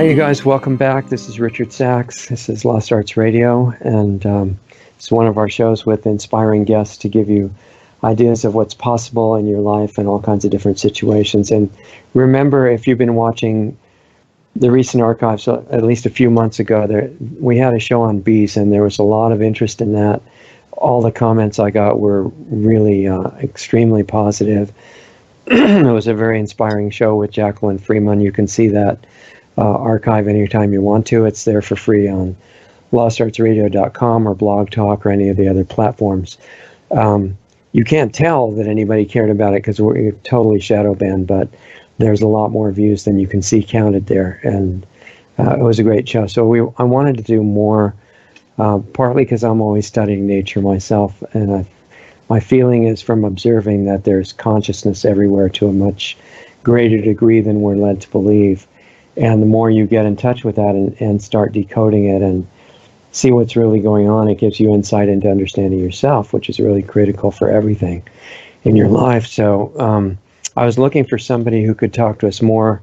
Hey, you guys, welcome back. This is Richard Sachs. This is Lost Arts Radio, and it's one of our shows with inspiring guests to give you ideas of what's possible in your life in all kinds of different situations. And remember, if you've been watching the recent archives, at least a few months ago, we had a show on bees, and there was a lot of interest in that. All the comments I got were really extremely positive. It was a very inspiring show with Jacqueline Freeman. You can see that archive anytime you want to. It's there for free on lostartsradio.com or Blog Talk or any of the other platforms. You can't tell that anybody cared about it because we're totally shadow banned, but there's a lot more views than you can see counted there, and it was a great show. So I wanted to do more, partly because I'm always studying nature myself, and my feeling is from observing that there's consciousness everywhere to a much greater degree than we're led to believe. And the more you get in touch with that and start decoding it and see what's really going on, it gives you insight into understanding yourself, which is really critical for everything in your life. So I was looking for somebody who could talk to us more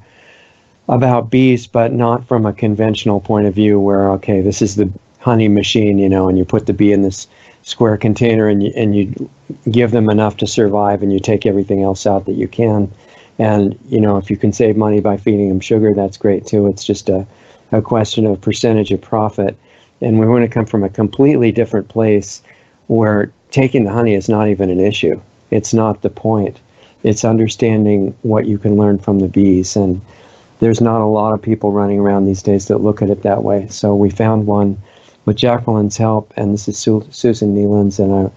about bees, but not from a conventional point of view where, okay, this is the honey machine, and you put the bee in this square container and you give them enough to survive and you take everything else out that you can. And, if you can save money by feeding them sugar, that's great too. It's just a question of percentage of profit. And we want to come from a completely different place where taking the honey is not even an issue. It's not the point. It's understanding what you can learn from the bees. And there's not a lot of people running around these days that look at it that way. So we found one with Jacqueline's help, and this is Susan Knilans, and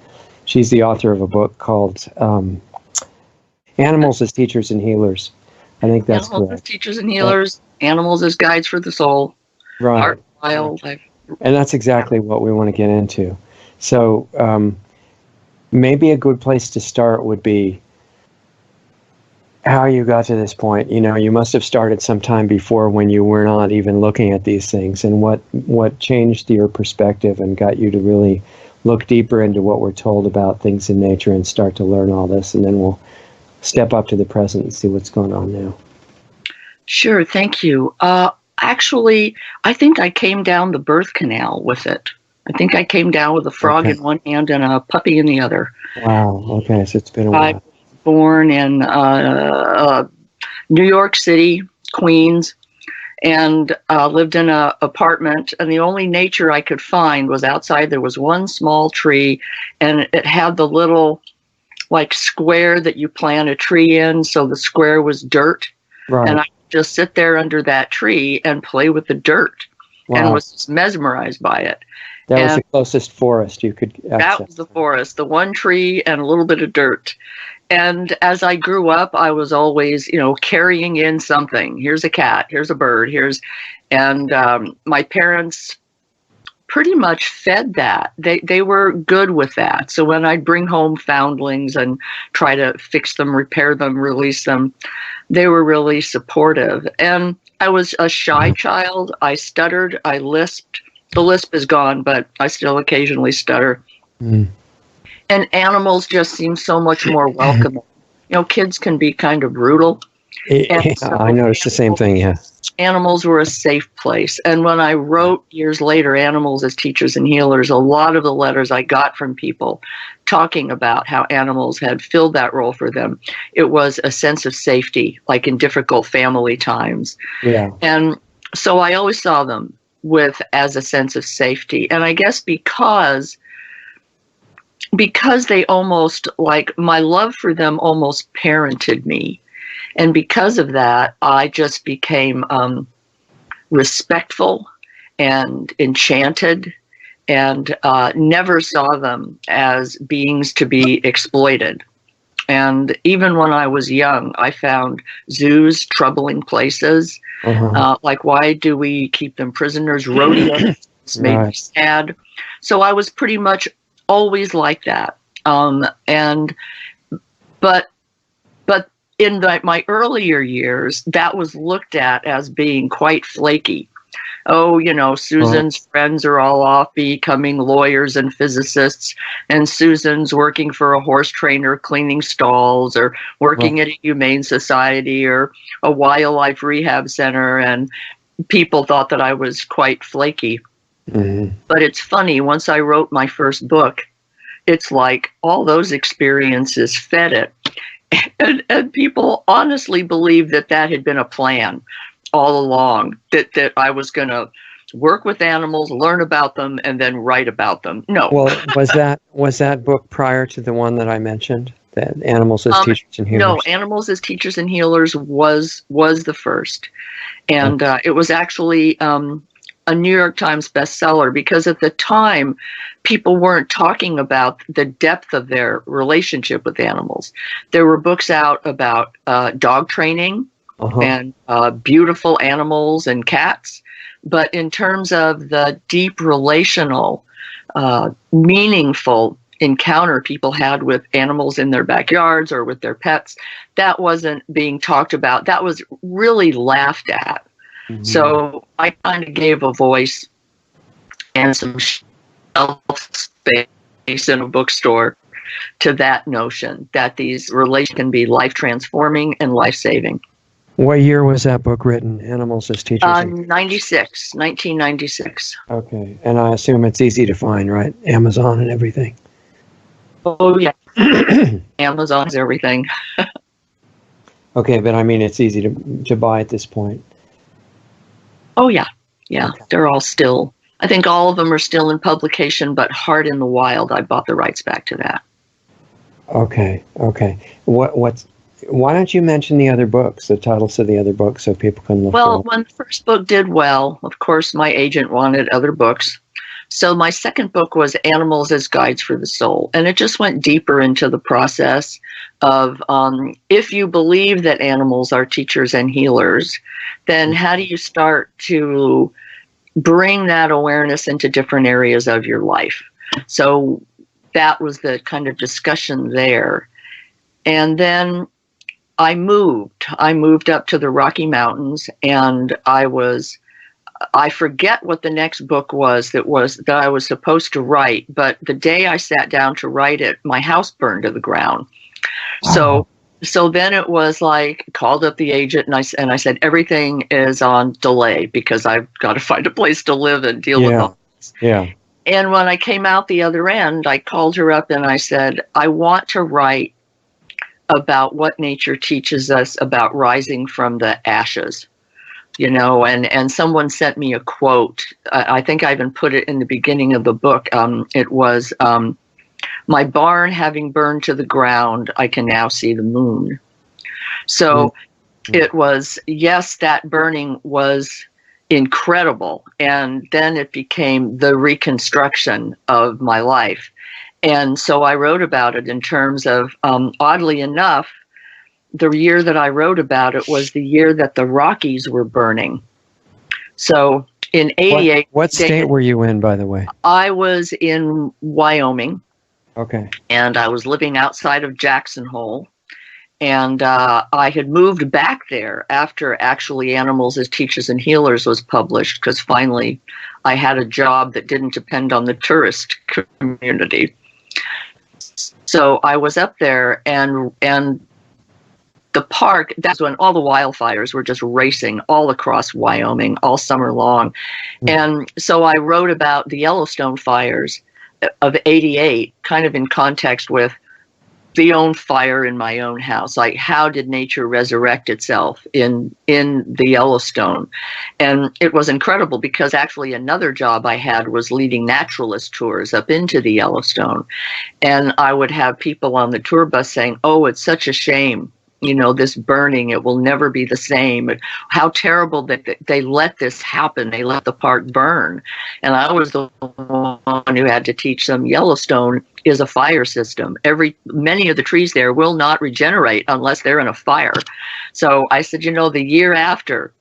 she's the author of a book called Animals as Teachers and Healers. I think that's Animals correct. As Teachers and Healers, Animals as Guides for the Soul, Right. Art, Wildlife. And that's exactly what we want to get into. So maybe a good place to start would be how you got to this point. You must have started sometime before when you were not even looking at these things, and what changed your perspective and got you to really look deeper into what we're told about things in nature and start to learn all this, and then we'll step up to the present and see what's going on now. Sure, thank you. Actually, I think I came down the birth canal with it. I think I came down with a frog in one hand and a puppy in the other. Wow, okay, so it's been a while. I was born in New York City, Queens, and lived in an apartment, and the only nature I could find was outside. There was one small tree, and it had the little square that you plant a tree in, so the square was dirt. Right. And I just sit there under that tree and play with the dirt. Wow. And was just mesmerized by it. That was the closest forest you could access. That was the forest, the one tree and a little bit of dirt. And as I grew up, I was always, carrying in something. Here's a cat, here's a bird, and my parents pretty much fed that. They were good with that. So when I'd bring home foundlings and try to fix them, repair them, release them, they were really supportive. And I was a shy child. I stuttered. I lisped. The lisp is gone, but I still occasionally stutter. Mm. And animals just seem so much more welcoming. Kids can be kind of brutal. I noticed the same thing, yeah. Animals were a safe place. And when I wrote years later, Animals as Teachers and Healers, a lot of the letters I got from people talking about how animals had filled that role for them. It was a sense of safety, like in difficult family times. Yeah. And so I always saw them as a sense of safety. And I guess because they almost, my love for them almost parented me. And because of that, I just became respectful and enchanted, and never saw them as beings to be exploited. And even when I was young, I found zoos troubling places. Uh-huh. Why do we keep them prisoners? Rodeos made me sad. So I was pretty much always like that. But in my earlier years, that was looked at as being quite flaky. Oh, Susan's friends are all off becoming lawyers and physicists, and Susan's working for a horse trainer cleaning stalls, or working at a humane society or a wildlife rehab center. And people thought that I was quite flaky. Mm-hmm. But it's funny, once I wrote my first book, it's like all those experiences fed it. And people honestly believed that that had been a plan all along, that I was going to work with animals, learn about them, and then write about them. No. Well, was that book prior to the one that I mentioned, that Animals as Teachers and Healers? No, Animals as Teachers and Healers was the first. And it was actually a New York Times bestseller, because at the time, people weren't talking about the depth of their relationship with animals. There were books out about dog training and beautiful animals and cats. But in terms of the deep relational, meaningful encounter people had with animals in their backyards or with their pets, that wasn't being talked about. That was really laughed at. Mm-hmm. So I kind of gave a voice and some shelf space in a bookstore to that notion that these relations can be life transforming and life saving. What year was that book written, Animals as Teachers? 1996. Okay, and I assume it's easy to find, right? Amazon and everything. Oh, yeah. Amazon's everything. Okay, but I mean, it's easy to buy at this point. Oh, yeah. Yeah, okay. They're all still, I think all of them are still in publication, but Heart in the Wild, I bought the rights back to that. Okay. Why don't you mention the other books, the titles of the other books, so people can look? Well, when the first book did well, of course, my agent wanted other books. So my second book was Animals as Guides for the Soul. And it just went deeper into the process of if you believe that animals are teachers and healers, then how do you start to bring that awareness into different areas of your life? So that was the kind of discussion there. And then I moved up to the Rocky Mountains, and I forget what the next book was that I was supposed to write, but the day I sat down to write it, my house burned to the ground. Wow. So then it was like, called up the agent, and I said, everything is on delay because I've got to find a place to live and deal with all this. Yeah. And when I came out the other end, I called her up and I said, I want to write about what nature teaches us about rising from the ashes. And someone sent me a quote. I think I even put it in the beginning of the book. It was, my barn having burned to the ground, I can now see the moon. So it was, yes, that burning was incredible. And then it became the reconstruction of my life. And so I wrote about it in terms of, oddly enough, the year that I wrote about it was the year that the Rockies were burning. So in 88... What state were you in, by the way? I was in Wyoming. Okay. And I was living outside of Jackson Hole. And I had moved back there after actually Animals as Teachers and Healers was published, because finally I had a job that didn't depend on the tourist community. So I was up there, and the park, that's when all the wildfires were just racing all across Wyoming all summer long. And so I wrote about the Yellowstone fires of 88, kind of in context with the own fire in my own house. Like, how did nature resurrect itself in the Yellowstone? And it was incredible, because actually another job I had was leading naturalist tours up into the Yellowstone. And I would have people on the tour bus saying, oh, it's such a shame, this burning, it will never be the same. How terrible that they let this happen. They let the park burn. And I was the one who had to teach them Yellowstone is a fire system. Many of the trees there will not regenerate unless they're in a fire. So I said, the year after,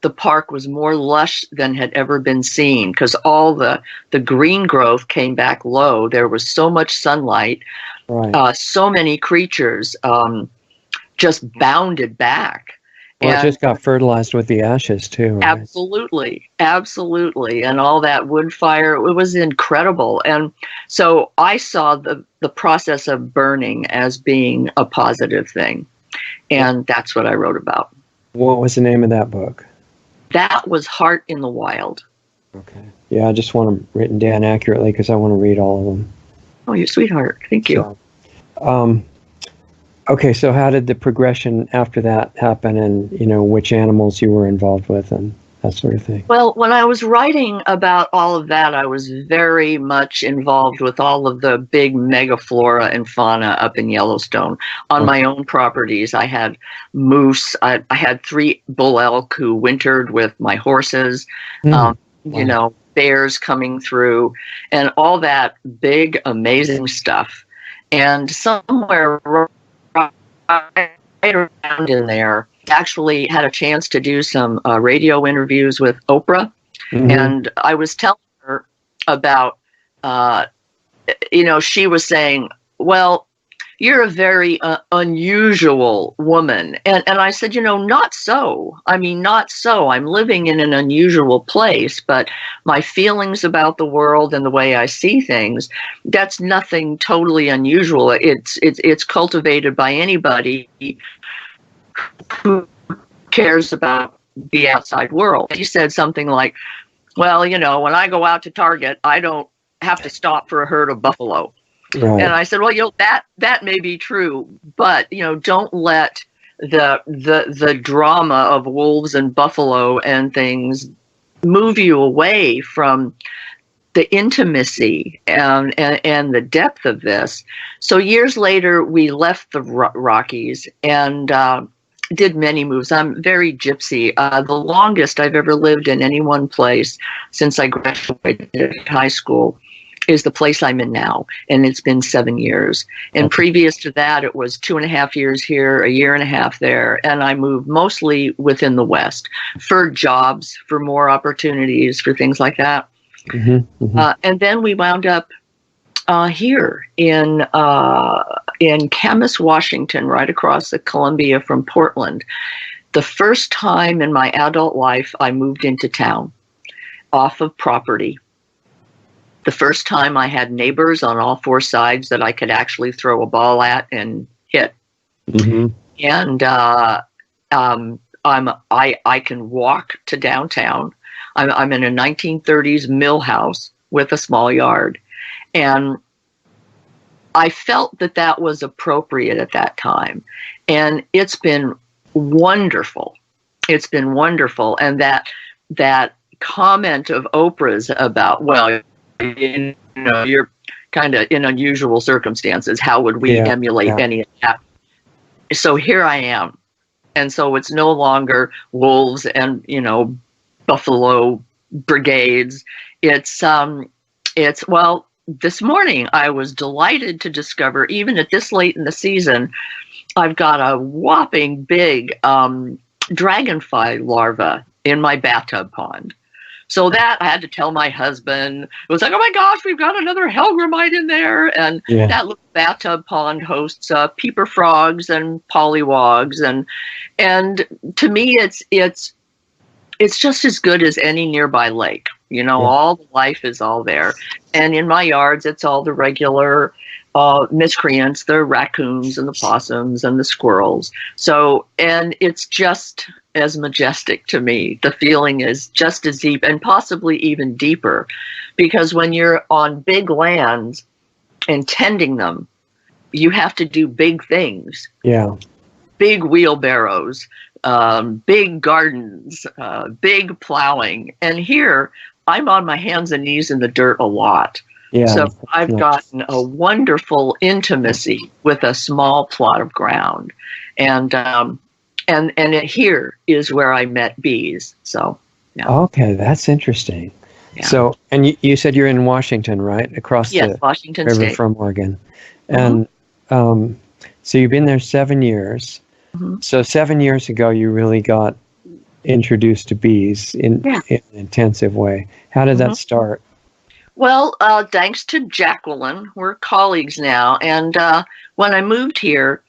the park was more lush than had ever been seen, because all the green growth came back low. There was so much sunlight, right. So many creatures just bounded back. Well, it just got fertilized with the ashes too. Right? Absolutely. And all that wood fire, it was incredible. And so I saw the process of burning as being a positive thing. And that's what I wrote about. What was the name of that book? that was Heart in the Wild. Okay. Yeah, I just want them written down accurately because I want to read all of them. Oh, you sweetheart. Thank you. So, okay, so how did the progression after that happen, and which animals you were involved with and that sort of thing? Well, when I was writing about all of that, I was very much involved with all of the big megaflora and fauna up in Yellowstone. On my own properties, I had moose. I had 3 bull elk who wintered with my horses. Wow. Bears coming through, and all that big, amazing stuff. And somewhere right around in there, actually had a chance to do some radio interviews with Oprah. And I was telling her about, she was saying, well, you're a very unusual woman. And I said, not so. I mean, not so. I'm living in an unusual place, but my feelings about the world and the way I see things, that's nothing totally unusual. It's cultivated by anybody who cares about the outside world. He said something like, well, when I go out to Target, I don't have to stop for a herd of buffalo. Right. And I said, well, that may be true, but don't let the drama of wolves and buffalo and things move you away from the intimacy and the depth of this. So years later, we left the Rockies and did many moves. I'm very gypsy. The longest I've ever lived in any one place since I graduated high school is the place I'm in now, and it's been 7 years. And previous to that, it was 2.5 years here, 1.5 years there, and I moved mostly within the West for jobs, for more opportunities, for things like that. And then we wound up here in Camas, Washington, right across the Columbia from Portland. The first time in my adult life I moved into town off of property. The first time I had neighbors on all 4 sides that I could actually throw a ball at and hit. And I can walk to downtown. I'm in a 1930s mill house with a small yard. And I felt that was appropriate at that time. And it's been wonderful. It's been wonderful. And that comment of Oprah's about, well, you're kind of in unusual circumstances. How would we emulate any of that? So here I am. And so it's no longer wolves and, buffalo brigades. It's well, this morning I was delighted to discover, even at this late in the season, I've got a whopping big dragonfly larva in my bathtub pond. So that I had to tell my husband. It was like, oh my gosh, we've got another hellgrammite in there. And that little bathtub pond hosts peeper frogs and pollywogs. And to me, it's just as good as any nearby lake. All the life is all there. And in my yards, it's all the regular miscreants, the raccoons and the possums and the squirrels. So, and it's just as majestic to me. The feeling is just as deep and possibly even deeper, because when you're on big lands and tending them, you have to do big things. Big wheelbarrows, big gardens, big plowing. And here I'm on my hands and knees in the dirt a lot. So I've gotten a wonderful intimacy with a small plot of ground. And here is where I met bees. So, Okay, that's interesting. So, and you said you're in Washington, right? Across the Washington river State. from Oregon. And so you've been there 7 years. So 7 years ago, you really got introduced to bees in an intensive way. How did that start? Well, thanks to Jacqueline. We're colleagues now. And when I moved here,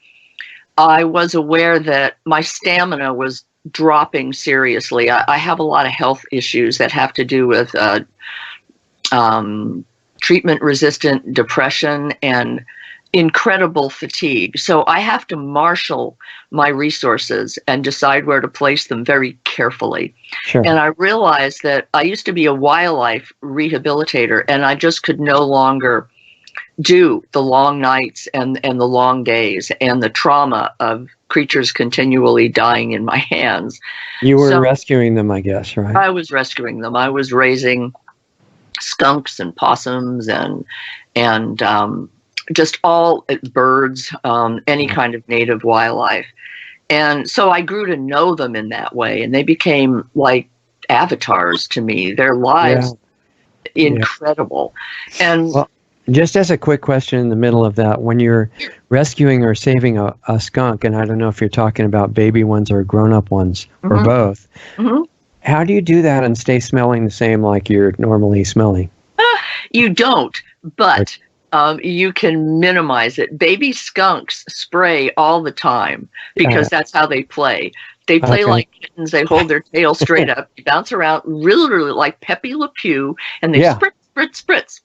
I was aware that my stamina was dropping seriously. I have a lot of health issues that have to do with treatment-resistant depression and incredible fatigue. So I have to marshal my resources and decide where to place them very carefully. Sure. And I realized that I used to be a wildlife rehabilitator, and I just could no longer do the long nights and the long days and the trauma of creatures continually dying in my hands. You were So rescuing them, I guess, right? I was rescuing them. I was raising skunks and possums and just all birds, any kind of native wildlife. And so I grew to know them in that way, and they became like avatars to me. Their lives incredible. And well, just as a quick question in the middle of that, when you're rescuing or saving a skunk, and I don't know if you're talking about baby ones or grown-up ones or both, how do you do that and stay smelling the same like you're normally smelling? You don't, but you can minimize it. Baby skunks spray all the time because that's how they play. They play like kittens. They hold their tail straight up, bounce around, really like Pepe Le Pew, and they spritz, spritz, spritz.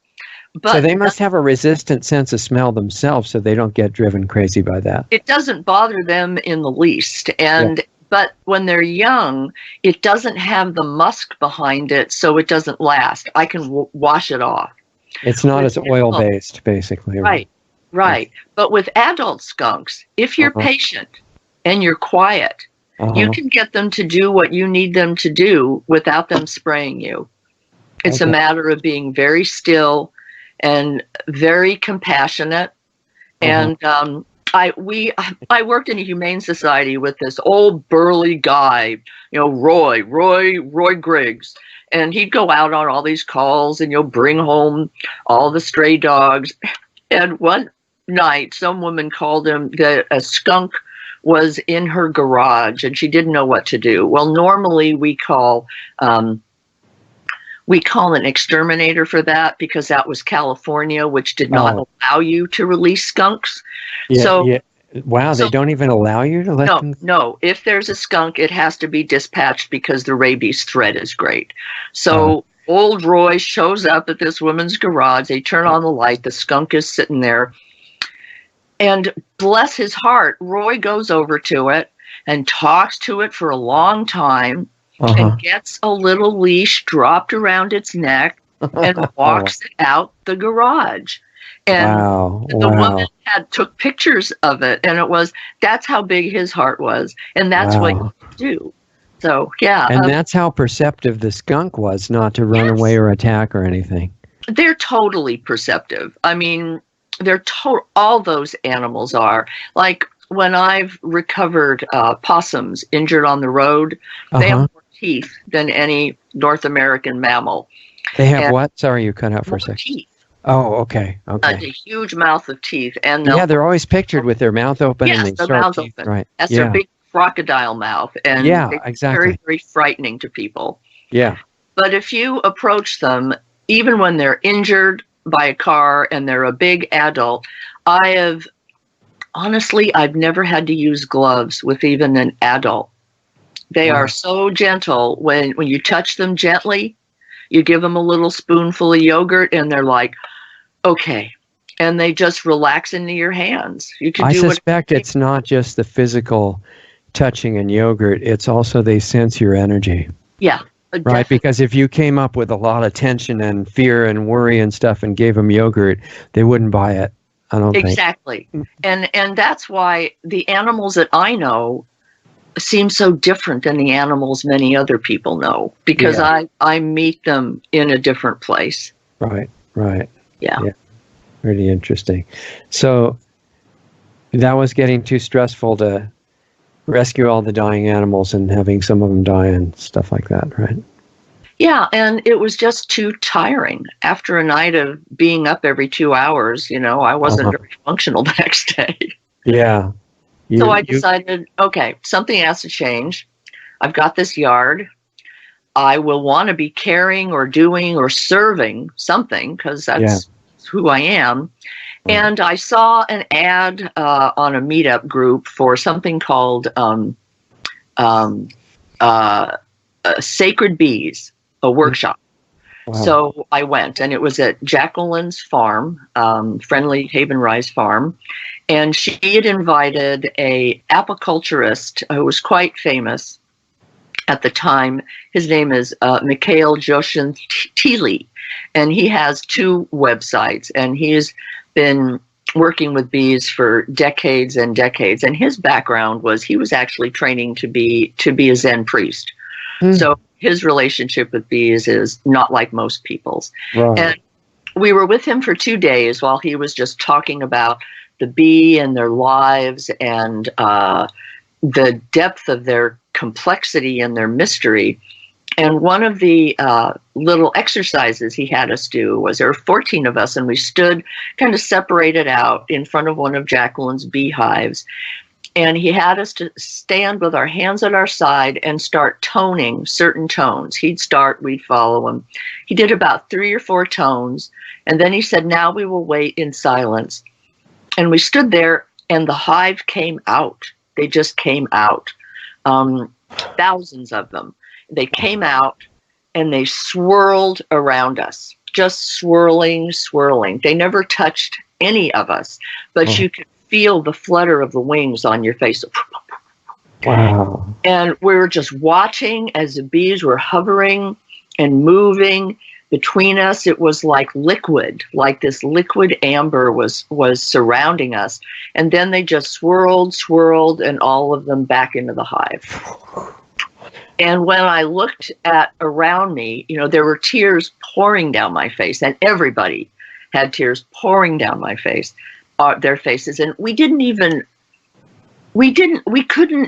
But so they must have a resistant sense of smell themselves, so they don't get driven crazy by that. It doesn't bother them in the least. But when they're young, it doesn't have the musk behind it, so it doesn't last. I can wash it off. It's not as oil-based, basically. Right. But with adult skunks, if you're patient and you're quiet, you can get them to do what you need them to do without them spraying you. It's a matter of being very still and very compassionate. And I worked in a humane society with this old burly guy, Roy Griggs, and he'd go out on all these calls and bring home all the stray dogs. And one night, some woman called him that a skunk was in her garage and she didn't know what to do. Well, normally we call an exterminator for that because that was California, which did not allow you to release skunks. Wow, they don't even allow you to let them? No. If there's a skunk, it has to be dispatched because the rabies threat is great. So old Roy shows up at this woman's garage. They turn on the light. The skunk is sitting there. And bless his heart, Roy goes over to it and talks to it for a long time. And gets a little leash dropped around its neck and walks it out the garage. And the woman took pictures of it, and that's how big his heart was, and that's what you do. So and that's how perceptive the skunk was, not to run away or attack or anything. They're totally perceptive. I mean, all those animals are. Like when I've recovered possums injured on the road, they have more teeth than any North American mammal. They have what? Sorry, you cut out for a second. Teeth. Oh, okay. A huge mouth of teeth, and they're always pictured with their mouth open and they mouth teeth. Open. Right. That's their big crocodile mouth, and exactly. Very, very frightening to people. Yeah. But if you approach them, even when they're injured by a car and they're a big adult, I've never had to use gloves with even an adult. They are so gentle. When you touch them gently, you give them a little spoonful of yogurt and they're like, okay. And they just relax into your hands. I suspect it's not just the physical touching and yogurt. It's also they sense your energy. Yeah. Right? Definitely. Because if you came up with a lot of tension and fear and worry and stuff and gave them yogurt, they wouldn't buy it. I don't think. Exactly. And that's why the animals that I know seem so different than the animals many other people know, because I meet them in a different place. Right. Yeah. Pretty interesting. So that was getting too stressful to rescue all the dying animals and having some of them die and stuff like that, right? Yeah, and it was just too tiring. After a night of being up every 2 hours, I wasn't very functional the next day. Yeah. So I decided, okay, something has to change. I've got this yard. I will want to be carrying or doing or serving something because that's who I am. And I saw an ad on a meetup group for something called Sacred Bees, a workshop. Wow. So I went, and it was at Jacqueline's farm, Friendly Haven Rise Farm. And she had invited a apiculturist who was quite famous at the time. His name is Mikhail Joshin Tili, and he has 2 websites, and he's been working with bees for decades and decades. And his background was he was actually training to be a Zen priest. So his relationship with bees is not like most people's. Right. And we were with him for 2 days while he was just talking about the bee and their lives and the depth of their complexity and their mystery. And one of the little exercises he had us do was, there were 14 of us, and we stood kind of separated out in front of one of Jacqueline's beehives. And he had us to stand with our hands at our side and start toning certain tones. He'd start, we'd follow him. He did about 3 or 4 tones. And then he said, now we will wait in silence. And we stood there, and the hive came out. They just came out. Thousands of them. They came out, and they swirled around us, just swirling, swirling. They never touched any of us, but you could feel the flutter of the wings on your face. Wow. And we were just watching as the bees were hovering and moving between us. It was like liquid, like this liquid amber was surrounding us. And then they just swirled, and all of them back into the hive. And when I looked at around me, there were tears pouring down my face, and everybody had tears pouring down their faces. And we couldn't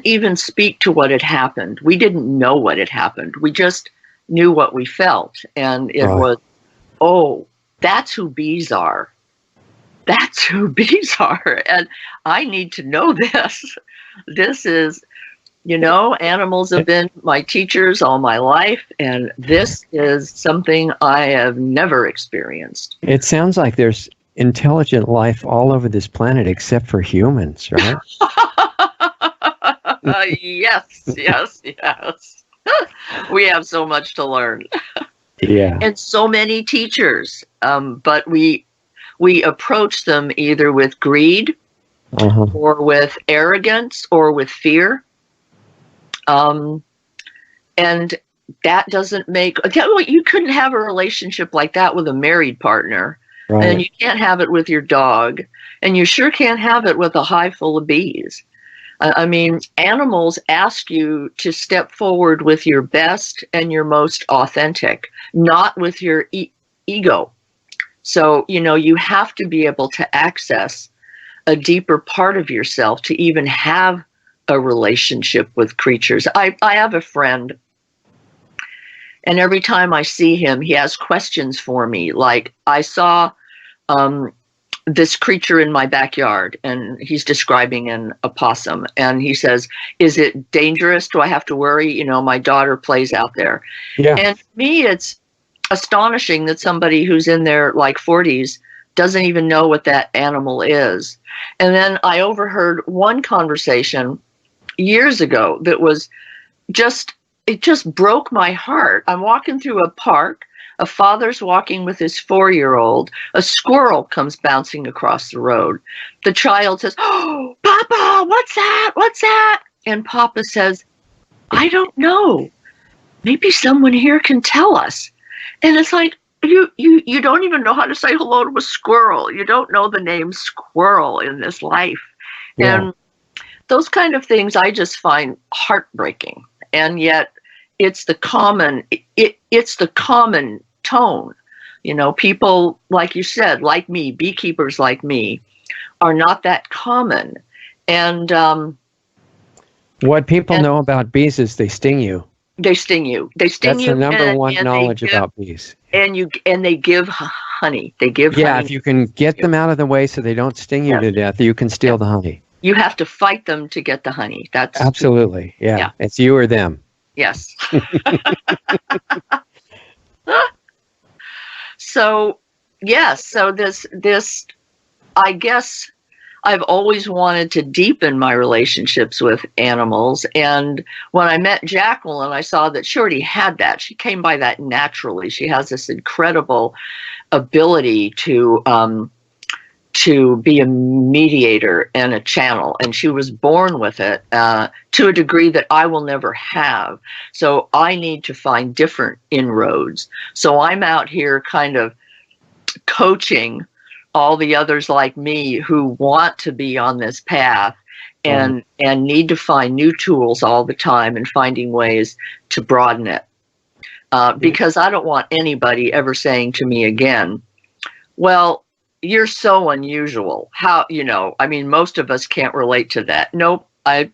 even speak to what had happened. We didn't know what had happened. We just knew what we felt. And it was, oh, that's who bees are. That's who bees are. And I need to know this. This is, animals have been my teachers all my life, and this is something I have never experienced. It sounds like there's intelligent life all over this planet except for humans, right? Yes. We have so much to learn. Yeah. And so many teachers, but we approach them either with greed or with arrogance or with fear. And that doesn't make, you couldn't have a relationship like that with a married partner. Right. And you can't have it with your dog, and you sure can't have it with a hive full of bees. I mean, animals ask you to step forward with your best and your most authentic, not with your ego. So, you have to be able to access a deeper part of yourself to even have a relationship with creatures. I have a friend, and every time I see him, he has questions for me. Like, I saw this creature in my backyard, and he's describing an opossum. And he says, is it dangerous? Do I have to worry? My daughter plays out there. Yeah. And to me, it's astonishing that somebody who's in their 40s doesn't even know what that animal is. And then I overheard one conversation years ago that was it just broke my heart. I'm walking through a park. A father's walking with his 4-year-old. A squirrel comes bouncing across the road. The child says, "Oh, Papa, what's that? What's that?" And Papa says, "I don't know. Maybe someone here can tell us." And it's like, you don't even know how to say hello to a squirrel. You don't know the name squirrel in this life. Yeah. And those kind of things I just find heartbreaking. And yet it's the common tone. People, like you said, like me, beekeepers like me, are not that common. And what people know about bees is they sting you. They sting you. That's the number one knowledge about bees. And they give honey. They give honey. Yeah, if you can get them out of the way so they don't sting you to death, you can steal the honey. You have to fight them to get the honey. That's absolutely, yeah. It's you or them. Yes. So this, I guess I've always wanted to deepen my relationships with animals. And when I met Jacqueline, I saw that she already had that. She came by that naturally. She has this incredible ability to to be a mediator and a channel, and she was born with it to a degree that I will never have. So I need to find different inroads. So I'm out here kind of coaching all the others like me who want to be on this path and need to find new tools all the time and finding ways to broaden it. Because I don't want anybody ever saying to me again, well, you're so unusual. How, I mean, most of us can't relate to that. Nope. I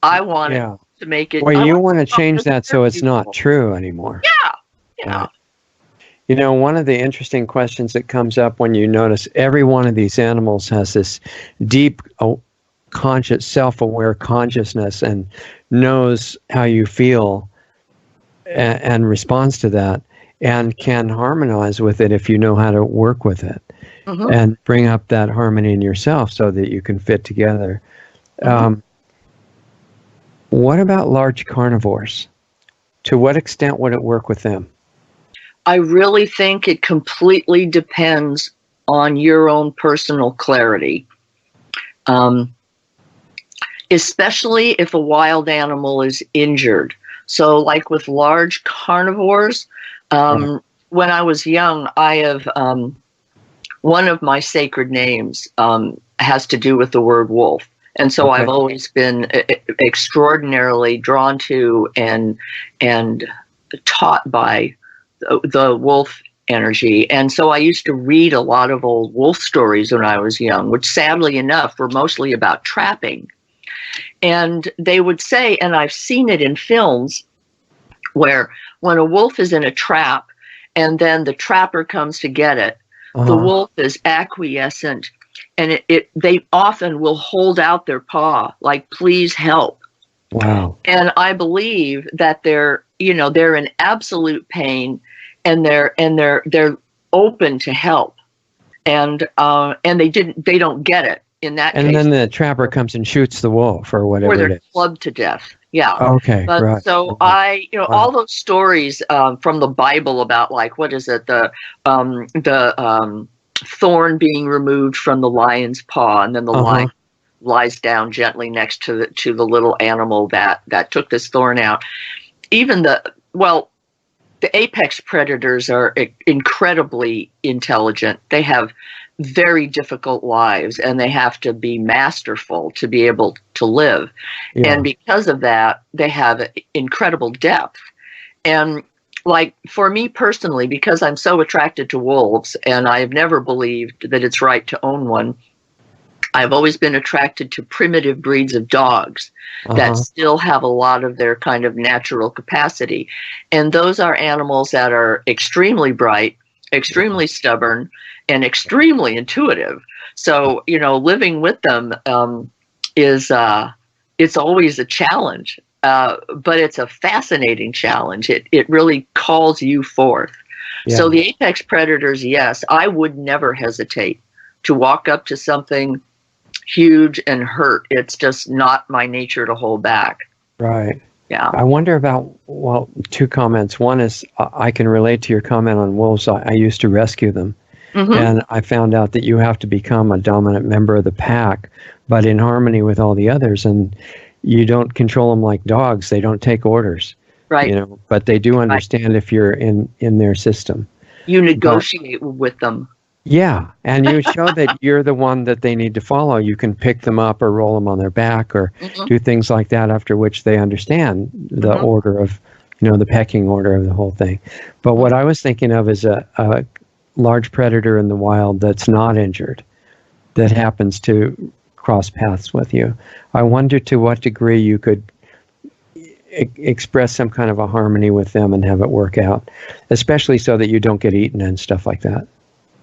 want to make it. Well, you want to change that so it's not true anymore. Yeah. One of the interesting questions that comes up when you notice every one of these animals has this deep conscious, self-aware consciousness and knows how you feel and responds to that and can harmonize with it if you know how to work with it and bring up that harmony in yourself so that you can fit together. What about large carnivores? To what extent would it work with them? I really think it completely depends on your own personal clarity. Especially if a wild animal is injured. So like with large carnivores, when I was young, I have one of my sacred names has to do with the word wolf. And so I've always been extraordinarily drawn to and taught by the wolf energy. And so I used to read a lot of old wolf stories when I was young, which sadly enough were mostly about trapping. And they would say, and I've seen it in films, where when a wolf is in a trap and then the trapper comes to get it, the wolf is acquiescent, and they often will hold out their paw like, please help. Wow. And I believe that they're in absolute pain, and they're open to help, and they don't get it in that case. And then the trapper comes and shoots the wolf or whatever. Or they're it is. clubbed to death. Yeah. Okay. But right. So all those stories from the Bible about, like, what is it, the thorn being removed from the lion's paw, and then the lion lies down gently next to the little animal that took this thorn out. Even the apex predators are incredibly intelligent. They have very difficult lives, and they have to be masterful to be able to live. Yeah. And because of that, they have incredible depth. And like for me personally, because I'm so attracted to wolves, and I've never believed that it's right to own one, I've always been attracted to primitive breeds of dogs that still have a lot of their kind of natural capacity. And those are animals that are extremely bright, extremely stubborn, and extremely intuitive. So, living with them is it's always a challenge, but it's a fascinating challenge. It really calls you forth. Yeah. So the apex predators, yes, I would never hesitate to walk up to something huge and hurt. It's just not my nature to hold back. Right. Yeah. I wonder about, two comments. One is I can relate to your comment on wolves. I used to rescue them. And I found out that you have to become a dominant member of the pack, but in harmony with all the others. And you don't control them like dogs. They don't take orders. Right. But they do understand if you're in their system. You negotiate with them. Yeah, and you show that you're the one that they need to follow. You can pick them up or roll them on their back or do things like that, after which they understand the order of, the pecking order of the whole thing. But what I was thinking of is a large predator in the wild that's not injured, that happens to cross paths with you. I wonder to what degree you could express some kind of a harmony with them and have it work out, especially so that you don't get eaten and stuff like that.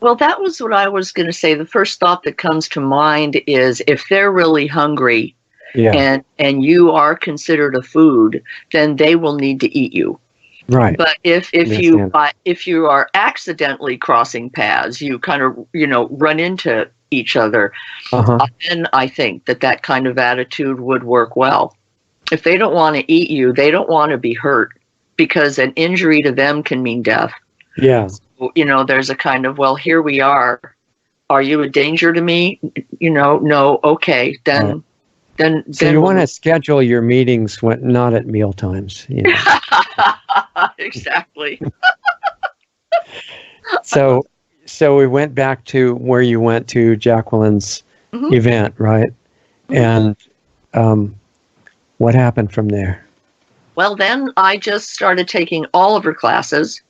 Well, that was what I was going to say. The first thought that comes to mind is if they're really hungry and you are considered a food, then they will need to eat you. Right. But if you are accidentally crossing paths, you kind of, run into each other, then I think that kind of attitude would work well. If they don't want to eat you, they don't want to be hurt, because an injury to them can mean death. Yeah. So, there's a kind of, here we are, are you a danger to me? No. Okay, then. So you want to schedule your meetings when not at meal times. Exactly. So we went back to where you went to Jacqueline's event, right? And what happened from there? Well, then I just started taking all of her classes,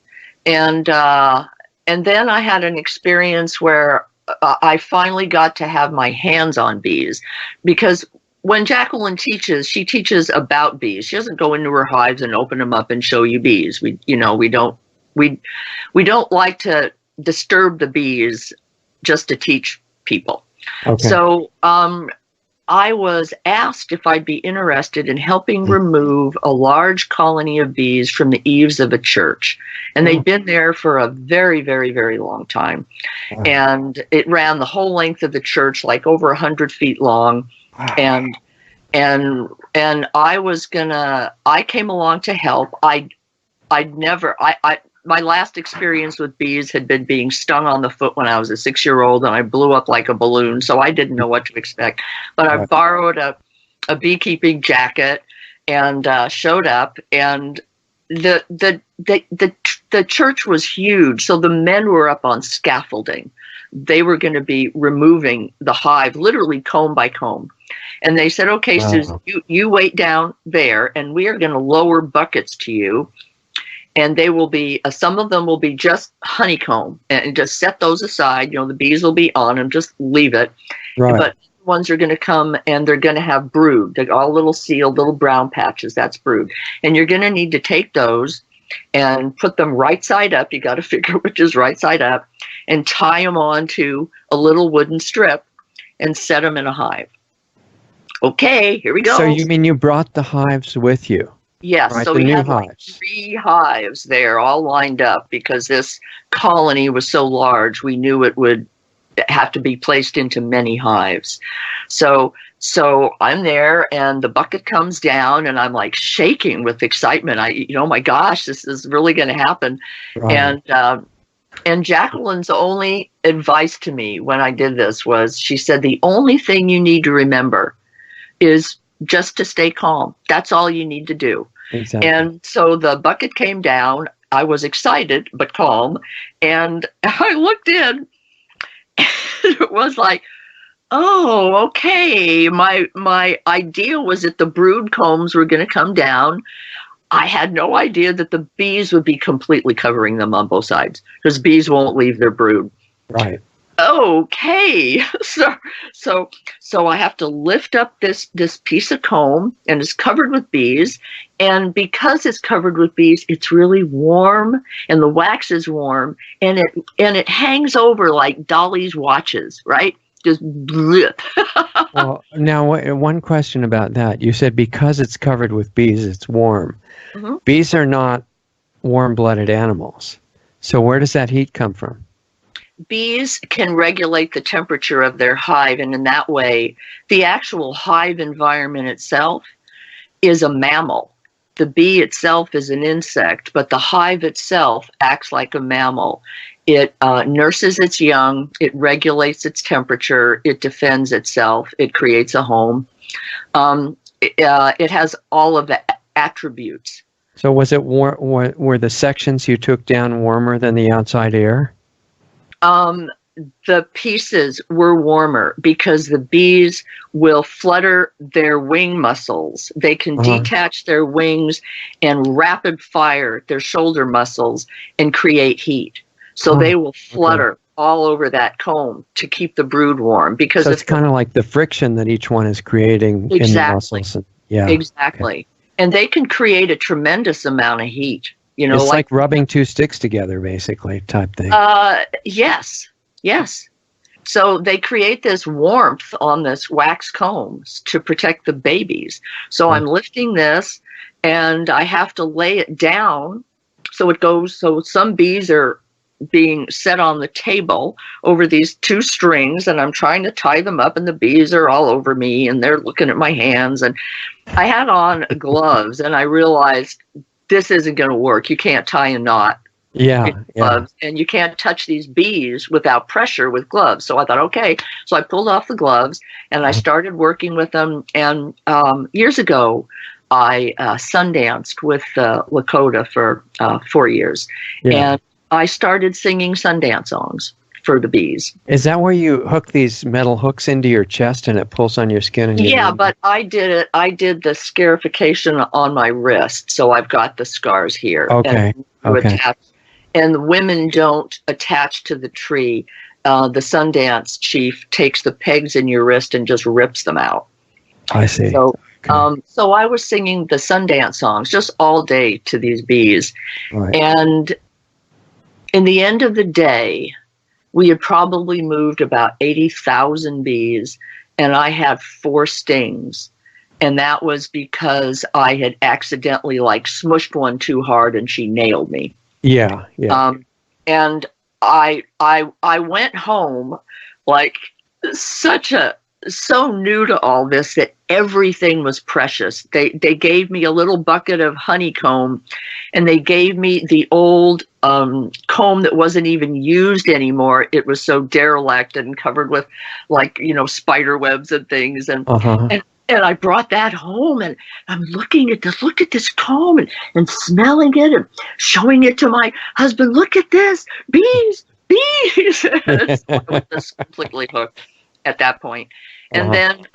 and then I had an experience where I finally got to have my hands on bees, because when Jacqueline teaches, she teaches about bees. She doesn't go into her hives and open them up and show you bees. We don't like to disturb the bees just to teach people. Okay. So I was asked if I'd be interested in helping remove a large colony of bees from the eaves of a church. And they'd been there for a very, very, very long time. Wow. And it ran the whole length of the church, like over 100 feet long. Wow. And I came along to help. My last experience with bees had been being stung on the foot when I was a 6-year-old, and I blew up like a balloon, so I didn't know what to expect. But I borrowed a beekeeping jacket and showed up, and the church was huge, so the men were up on scaffolding. They were going to be removing the hive, literally comb by comb. And they said, okay, wow. Susan, you wait down there, and we are going to lower buckets to you. And they will be, some of them will be just honeycomb, and just set those aside. The bees will be on them, just leave it. Right. But ones are going to come and they're going to have brood. They're all little sealed, little brown patches. That's brood. And you're going to need to take those and put them right side up. You got to figure which is right side up, and tie them onto a little wooden strip and set them in a hive. Okay, here we go. So you mean you brought the hives with you? Yes, right, so we had like 3 hives there all lined up because this colony was so large. We knew it would have to be placed into many hives. So I'm there, and the bucket comes down, and I'm like shaking with excitement. My gosh, this is really going to happen. Right. And Jacqueline's only advice to me when I did this was, she said, the only thing you need to remember is just to stay calm. That's all you need to do. Exactly. And so the bucket came down. I was excited but calm, and I looked in, and it was like, oh, okay. My idea was that the brood combs were going to come down. I had no idea that the bees would be completely covering them on both sides, because bees won't leave their brood. Right. Okay, so I have to lift up this piece of comb, and it's covered with bees, and because it's covered with bees, it's really warm, and the wax is warm, and it hangs over like Dolly's watches, right? Just blip. Well, now one question about that. You said because it's covered with bees, it's warm. Mm-hmm. Bees are not warm-blooded animals, so where does that heat come from? Bees can regulate the temperature of their hive, and in that way, the actual hive environment itself is a mammal. The bee itself is an insect, but the hive itself acts like a mammal. It nurses its young, it regulates its temperature, it defends itself, it creates a home. It has all of the attributes. So was it were the sections you took down warmer than the outside air? The pieces were warmer because the bees will flutter their wing muscles. They can detach their wings and rapid fire their shoulder muscles and create heat. So they will flutter all over that comb to keep the brood warm. Because so it's kind of like the friction that each one is creating in the muscles. Yeah, exactly. Okay. And they can create a tremendous amount of heat. It's like rubbing 2 sticks together, basically, type thing. Yes. So they create this warmth on this wax combs to protect the babies. So I'm lifting this, and I have to lay it down so it goes. So some bees are being set on the table over these 2 strings, and I'm trying to tie them up, and the bees are all over me, and they're looking at my hands. And I had on gloves, and I realized this isn't going to work. You can't tie a knot Yeah, yeah. gloves, and you can't touch these bees without pressure with gloves. So I thought, okay. So I pulled off the gloves and I started working with them. And years ago, I sundanced with Lakota for 4 years. Yeah. And I started singing Sundance songs for the bees. Is that where you hook these metal hooks into your chest and it pulls on your skin? And Yeah, but I did it. I did the scarification on my wrist, so I've got the scars here. Okay. And Okay. and the women don't attach to the tree. The Sundance chief takes the pegs in your wrist and just rips them out. I see. So, Okay. so I was singing the Sundance songs just all day to these bees. Right. And in the end of the day, we had probably moved about 80,000 bees, and I had 4 stings. And that was because I had accidentally like smushed one too hard and she nailed me. Yeah. Yeah. And I went home like so new to all this that everything was precious. They gave me a little bucket of honeycomb, and they gave me the old comb that wasn't even used anymore. It was so derelict and covered with spider webs and things. And I brought that home, and I'm looking at this. Look at this comb, and smelling it, and showing it to my husband. Look at this, bees, bees. I was just completely hooked at that point. And then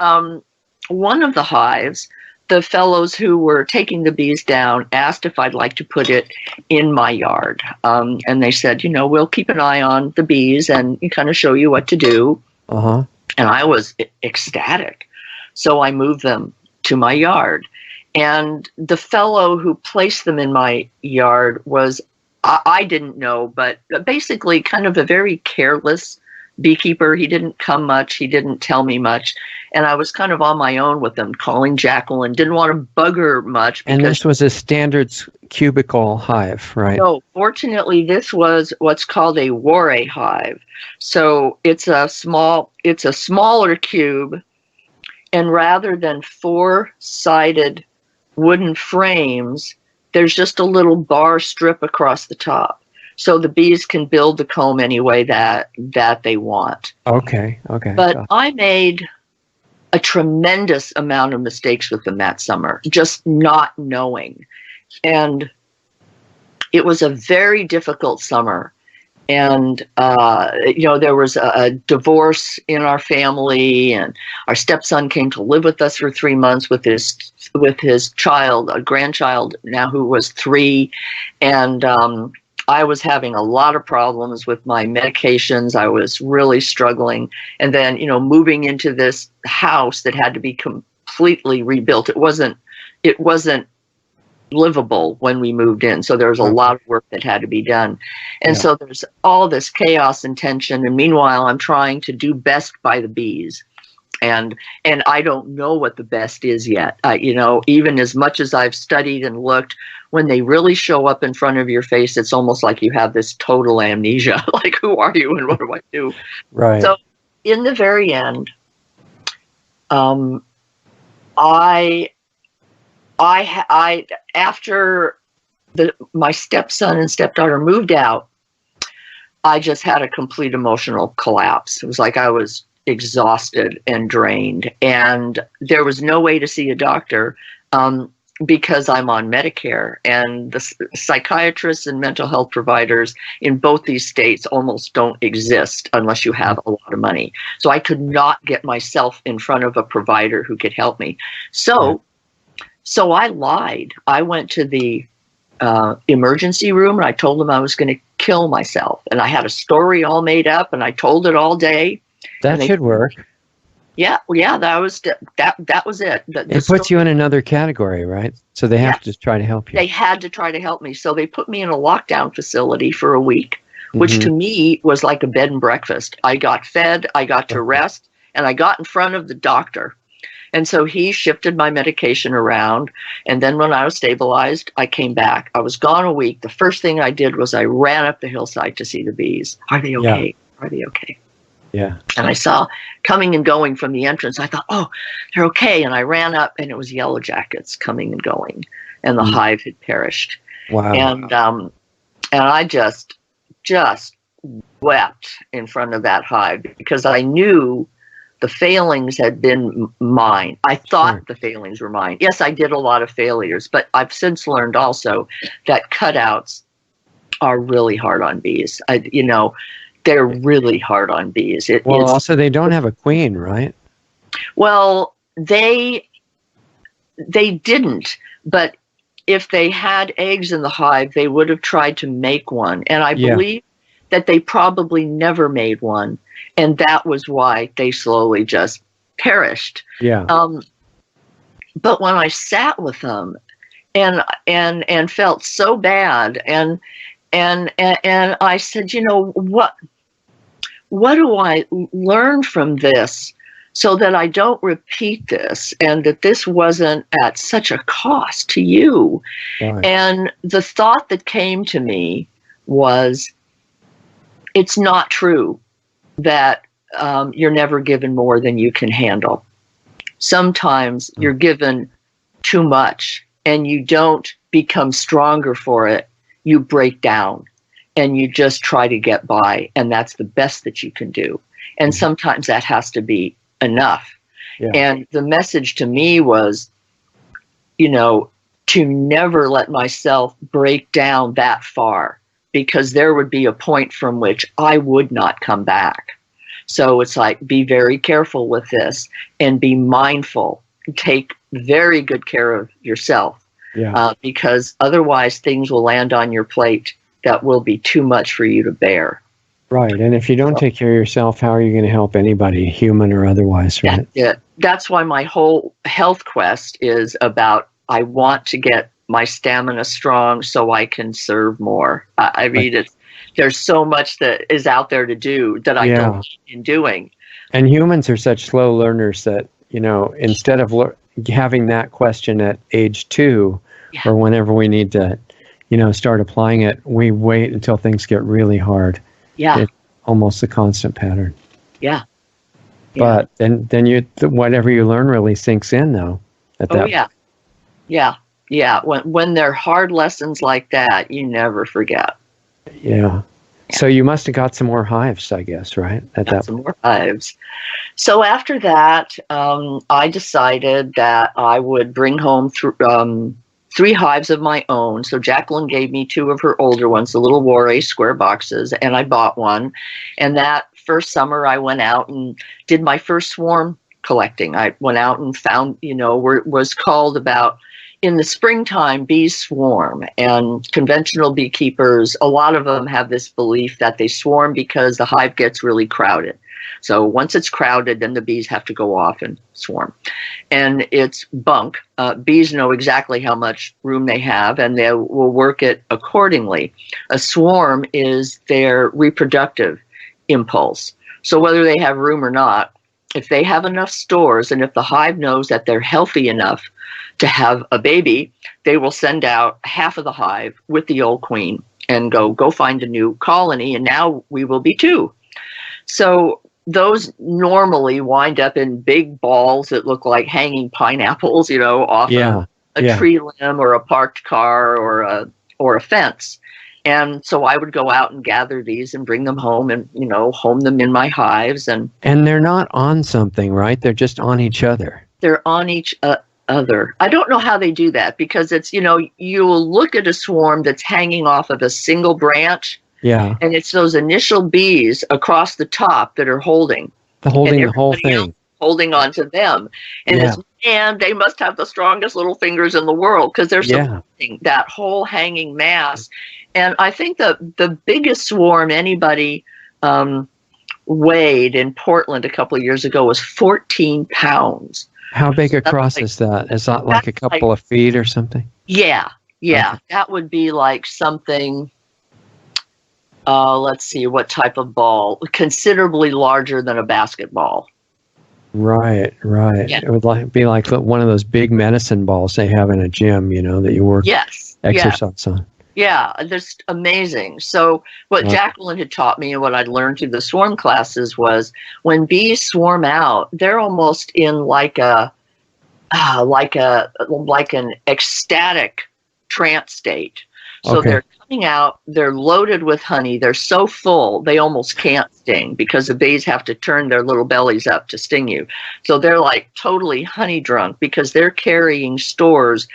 one of the hives, the fellows who were taking the bees down asked if I'd like to put it in my yard. And they said, we'll keep an eye on the bees and kind of show you what to do. And I was ecstatic. So I moved them to my yard. And the fellow who placed them in my yard was, I didn't know, but basically kind of a very careless beekeeper. He didn't come much. He didn't tell me much. And I was kind of on my own with them, calling Jacqueline. Didn't want to bug her much. And this was a standard cubicle hive, right? No, fortunately, this was what's called a Warre hive. So it's a smaller cube. And rather than 4-sided wooden frames, there's just a little bar strip across the top. So the bees can build the comb any way that they want. Okay. But I made a tremendous amount of mistakes with them that summer, just not knowing. And it was a very difficult summer. And, there was a divorce in our family, and our stepson came to live with us for 3 months with his child, a grandchild now who was 3. And I was having a lot of problems with my medications. I was really struggling. And then, moving into this house that had to be completely rebuilt. It wasn't livable when we moved in. So there was a lot of work that had to be done. And so there's all this chaos and tension. And meanwhile, I'm trying to do best by the bees. And I don't know what the best is yet. Even as much as I've studied and looked, when they really show up in front of your face, it's almost like you have this total amnesia. Like, who are you and what do I do? Right. So in the very end, after my stepson and stepdaughter moved out, I just had a complete emotional collapse. It was like I was exhausted and drained, and there was no way to see a doctor because I'm on Medicare, and the psychiatrists and mental health providers in both these states almost don't exist unless you have a lot of money. So I could not get myself in front of a provider who could help me. So I lied. I went to the emergency room, and I told them I was going to kill myself. And I had a story all made up, and I told it all day. That should work. Yeah, that was it. It puts you in another category, right? So they have to try to help you. They had to try to help me. So they put me in a lockdown facility for a week, which to me was like a bed and breakfast. I got fed, I got to rest, and I got in front of the doctor. And so he shifted my medication around. And then when I was stabilized, I came back. I was gone a week. The first thing I did was I ran up the hillside to see the bees. Are they okay? Yeah. Are they okay? Yeah. And I saw coming and going from the entrance. I thought, oh, they're okay. And I ran up, and it was yellow jackets coming and going. And the hive had perished. Wow. And And I just wept in front of that hive because I knew the failings had been mine. I thought the failings were mine. Yes, I did a lot of failures, but I've since learned also that cutouts are really hard on bees. They're really hard on bees. Also they don't have a queen, right? Well, they didn't, but if they had eggs in the hive, they would have tried to make one. And I believe that they probably never made one. And that was why they slowly just perished. Yeah. But when I sat with them and felt so bad, and I said, what do I learn from this so that I don't repeat this, and that this wasn't at such a cost to you? Right. And the thought that came to me was, it's not true that you're never given more than you can handle. Sometimes you're given too much and you don't become stronger for it. You break down and you just try to get by, and that's the best that you can do. And sometimes that has to be enough. Yeah. And the message to me was, to never let myself break down that far, because there would be a point from which I would not come back. So it's like, be very careful with this and be mindful. Take very good care of yourself, because otherwise things will land on your plate that will be too much for you to bear. Right. And if you don't take care of yourself, how are you going to help anybody, human or otherwise? Right. That's why my whole health quest is about, I want to get my stamina strong so I can serve more. I mean, there's so much that is out there to do that I don't in doing. And humans are such slow learners that, instead of having that question at age 2 or whenever we need to, start applying it, we wait until things get really hard. Yeah. It's almost a constant pattern. Yeah. But then whatever you learn really sinks in, though. Yeah. When they're hard lessons like that, you never forget. Yeah. So you must have got some more hives, I guess, right? Some more hives. So after that, I decided that I would bring home 3 hives of my own. So Jacqueline gave me 2 of her older ones, the little Warray square boxes, and I bought one. And that first summer, I went out and did my first swarm collecting. I went out and found, was called about, in the springtime, bees swarm. And conventional beekeepers, a lot of them have this belief that they swarm because the hive gets really crowded. So once it's crowded, then the bees have to go off and swarm. And it's bunk. Bees know exactly how much room they have, and they will work it accordingly. A swarm is their reproductive impulse. So whether they have room or not, if they have enough stores, and if the hive knows that they're healthy enough to have a baby, they will send out half of the hive with the old queen and go find a new colony, and now we will be 2. So those normally wind up in big balls that look like hanging pineapples, off a tree limb or a parked car or a fence. And so I would go out and gather these and bring them home and, home them in my hives. And they're not on something, right? They're just on each other. They're on each other. I don't know how they do that, because it's, you will look at a swarm that's hanging off of a single branch. Yeah. And it's those initial bees across the top that are holding the whole thing, holding on to them. And they must have the strongest little fingers in the world, because they're supporting that whole hanging mass. And I think the biggest swarm anybody weighed in Portland a couple of years ago was 14 pounds. How big across is that? Is that like a couple of feet or something? Yeah. Okay. That would be like something. Let's see, what type of ball? Considerably larger than a basketball. Right. Yeah. It would be like one of those big medicine balls they have in a gym, that you work exercise on. Yeah, that's amazing. So what Jacqueline had taught me and what I'd learned through the swarm classes was, when bees swarm out, they're almost in like an ecstatic trance state. So Okay. they're coming out, they're loaded with honey. They're so full, they almost can't sting because the bees have to turn their little bellies up to sting you. So they're like totally honey drunk because they're carrying stores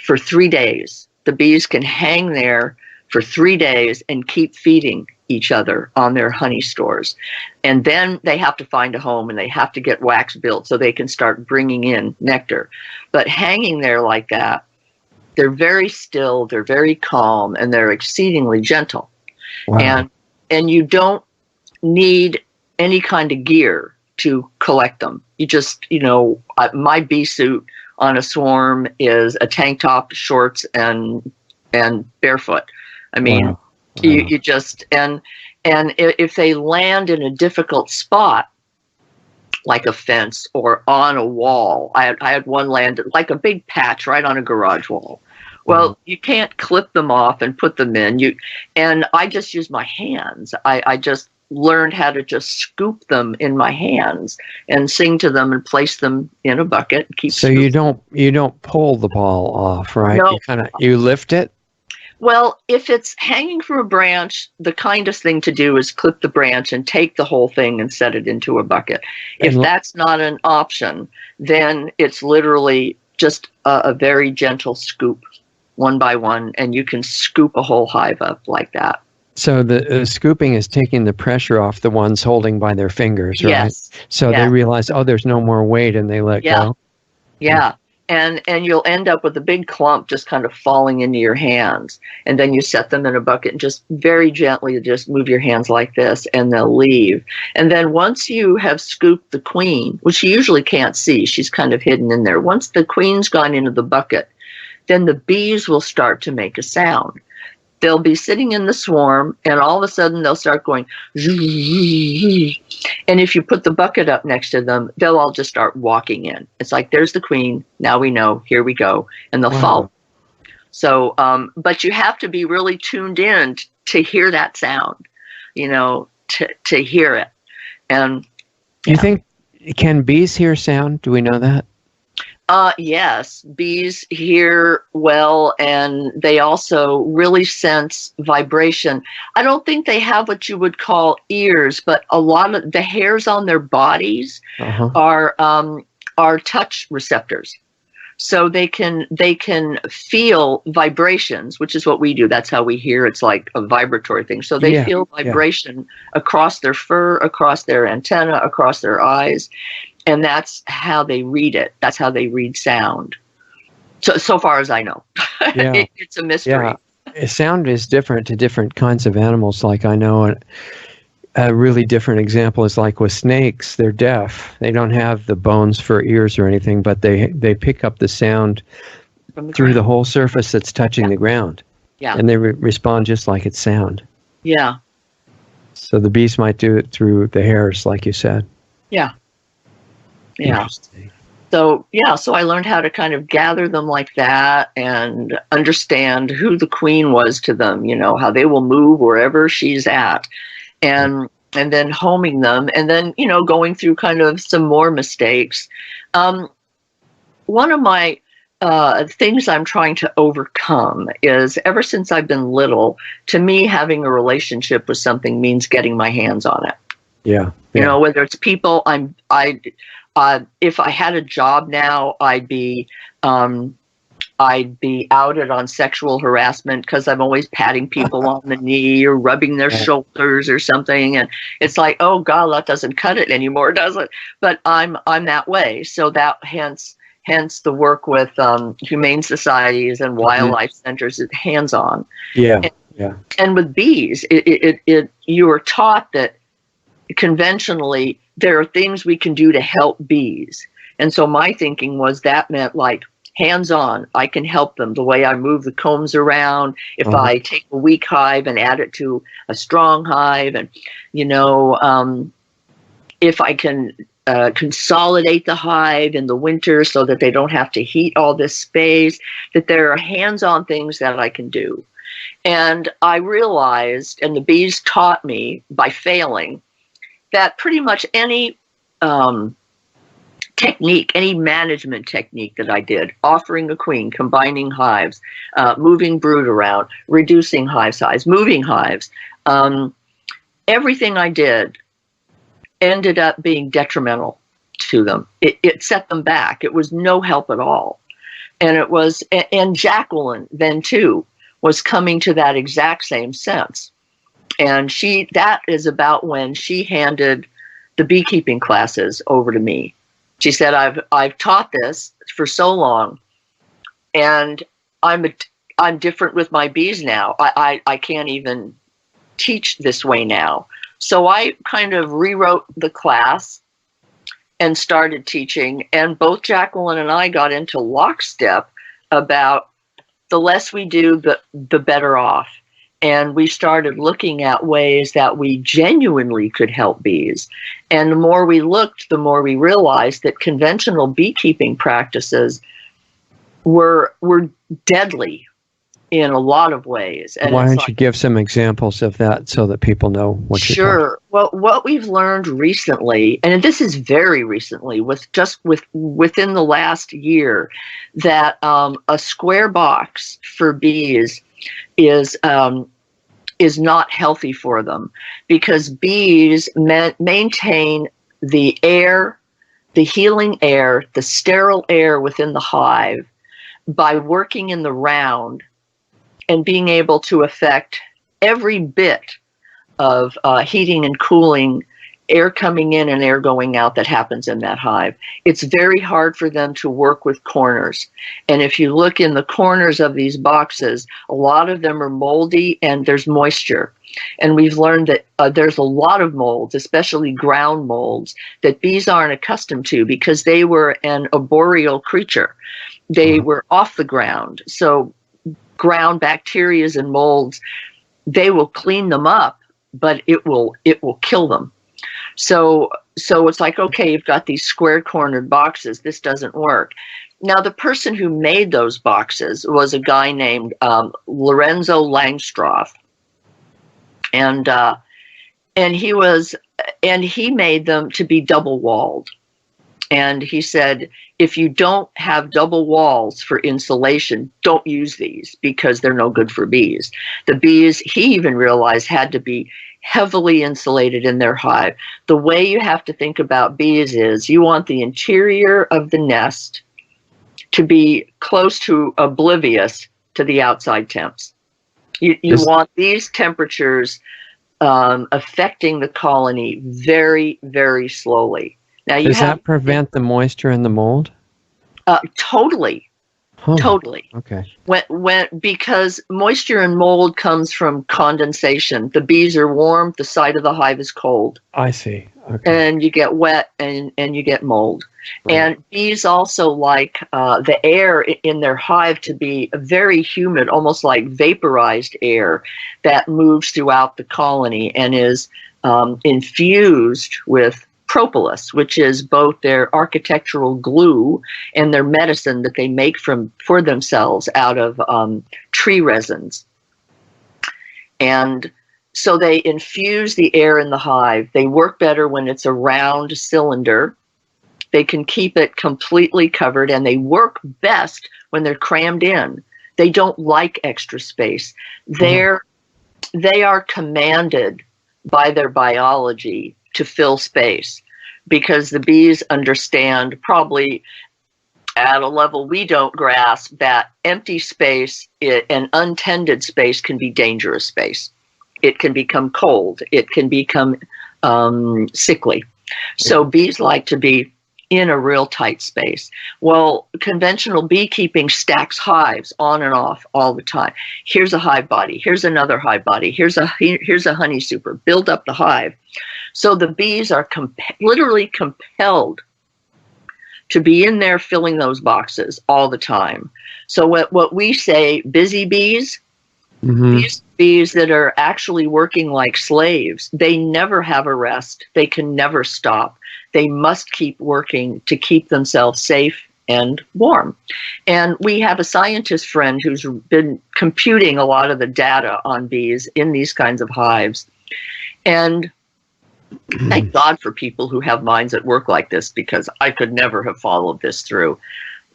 for 3 days. The bees can hang there for 3 days and keep feeding each other on their honey stores. And then they have to find a home and they have to get wax built so they can start bringing in nectar. But hanging there like that, they're very still, they're very calm, and they're exceedingly gentle. Wow. And you don't need any kind of gear to collect them. You just, my bee suit on a swarm is a tank top, shorts, and barefoot. I mean, Wow. you just and if they land in a difficult spot, like a fence or on a wall. I had one landed like a big patch right on a garage wall. Well, you can't clip them off and put them in. And I just use my hands. I just learned how to just scoop them in my hands and sing to them and place them in a bucket. So you don't pull the ball off, right? No. You lift it. Well, if it's hanging from a branch, the kindest thing to do is clip the branch and take the whole thing and set it into a bucket. If that's not an option, then it's literally just a very gentle scoop, one by one, and you can scoop a whole hive up like that. So the scooping is taking the pressure off the ones holding by their fingers, right? Yes. So they realize, there's no more weight, and they let go. Yeah. And you'll end up with a big clump just kind of falling into your hands. And then you set them in a bucket and just very gently just move your hands like this, and they'll leave. And then once you have scooped the queen, which you usually can't see, she's kind of hidden in there. Once the queen's gone into the bucket, then the bees will start to make a sound. They'll be sitting in the swarm, and all of a sudden they'll start going, and if you put the bucket up next to them, they'll all just start walking in. It's like, there's the queen. Now we know. Here we go. And they'll follow. So, but you have to be really tuned in to hear that sound, to hear it. And you think, can bees hear sound? Do we know that? Yes, bees hear well, and they also really sense vibration. I don't think they have what you would call ears, but a lot of the hairs on their bodies are touch receptors. So they can feel vibrations, which is what we do. That's how we hear. It's like a vibratory thing. So they feel vibration across their fur, across their antenna, across their eyes. And that's how they read it. That's how they read sound. So far as I know, it's a mystery. Yeah. Sound is different to different kinds of animals. Like I know a really different example is like with snakes. They're deaf. They don't have the bones for ears or anything, but they pick up the sound through the whole surface that's touching the ground. Yeah. And they respond just like it's sound. Yeah. So the bees might do it through the hairs, like you said. Yeah. Yeah. So I learned how to kind of gather them like that and understand who the queen was to them, how they will move wherever she's at, and then homing them, and then, going through kind of some more mistakes. One of my things I'm trying to overcome is, ever since I've been little, to me, having a relationship with something means getting my hands on it. Yeah. Whether it's people, if I had a job now, I'd be outed on sexual harassment because I'm always patting people on the knee or rubbing their shoulders or something, and it's like, oh God, that doesn't cut it anymore, does it? But I'm that way. So that hence the work with humane societies and wildlife centers is hands-on. And with bees, you are taught that conventionally there are things we can do to help bees. And so my thinking was that meant like hands-on. I can help them the way I move the combs around. If I take a weak hive and add it to a strong hive, and, if I can consolidate the hive in the winter so that they don't have to heat all this space, that there are hands-on things that I can do. And I realized, and the bees taught me by failing, that pretty much any technique, any management technique that I did, offering a queen, combining hives, moving brood around, reducing hive size, moving hives, everything I did ended up being detrimental to them. It set them back. It was no help at all. And Jacqueline then too was coming to that exact same sense. And that is about when she handed the beekeeping classes over to me. She said, I've taught this for so long, and I'm different with my bees now. I can't even teach this way now. So I kind of rewrote the class and started teaching, and both Jacqueline and I got into lockstep about the less we do, the better off. And we started looking at ways that we genuinely could help bees. And the more we looked, the more we realized that conventional beekeeping practices were deadly in a lot of ways. And why don't you give some examples of that so that people know what you're talking about? Sure. Well, what we've learned recently, and this is very recently, within the last year, that a square box for bees is not healthy for them, because bees maintain the air, the healing air, the sterile air within the hive by working in the round and being able to affect every bit of heating and cooling, air coming in and air going out that happens in that hive. It's very hard for them to work with corners. And if you look in the corners of these boxes, a lot of them are moldy and there's moisture. And we've learned that there's a lot of molds, especially ground molds, that bees aren't accustomed to because they were an arboreal creature. They were off the ground. So ground bacteria and molds, they will clean them up, but it will kill them. So it's like, okay, you've got these square cornered boxes. This doesn't work. Now, the person who made those boxes was a guy named Lorenzo Langstroth. And he made them to be double walled. And he said, if you don't have double walls for insulation, don't use these because they're no good for bees. The bees, he even realized, had to be heavily insulated in their hive. The way you have to think about bees is you want the interior of the nest to be close to oblivious to the outside temps. You want these temperatures affecting the colony very, very slowly. Now, does that prevent the moisture in the mold? Totally. Huh. Totally. Okay. Because moisture and mold comes from condensation. The bees are warm, the side of the hive is cold. I see. Okay. And you get wet and you get mold. Right. And bees also like the air in their hive to be very humid, almost like vaporized air that moves throughout the colony and is infused with propolis, which is both their architectural glue and their medicine that they make for themselves out of tree resins. And so they infuse the air in the hive. They work better when it's a round cylinder. They can keep it completely covered, and they work best when they're crammed in. They don't like extra space. They are commanded by their biology to fill space, because the bees understand, probably at a level we don't grasp, that empty space and untended space can be dangerous space. It can become cold. It can become sickly. So bees like to be in a real tight space. Well, conventional beekeeping stacks hives on and off all the time. Here's a hive body. Here's another hive body. Here's a honey super. Build up the hive. So the bees are literally compelled to be in there filling those boxes all the time. So what we say, busy bees, these bees that are actually working like slaves, they never have a rest. They can never stop. They must keep working to keep themselves safe and warm. And we have a scientist friend who's been computing a lot of the data on bees in these kinds of hives. And Thank God for people who have minds that work like this, because I could never have followed this through.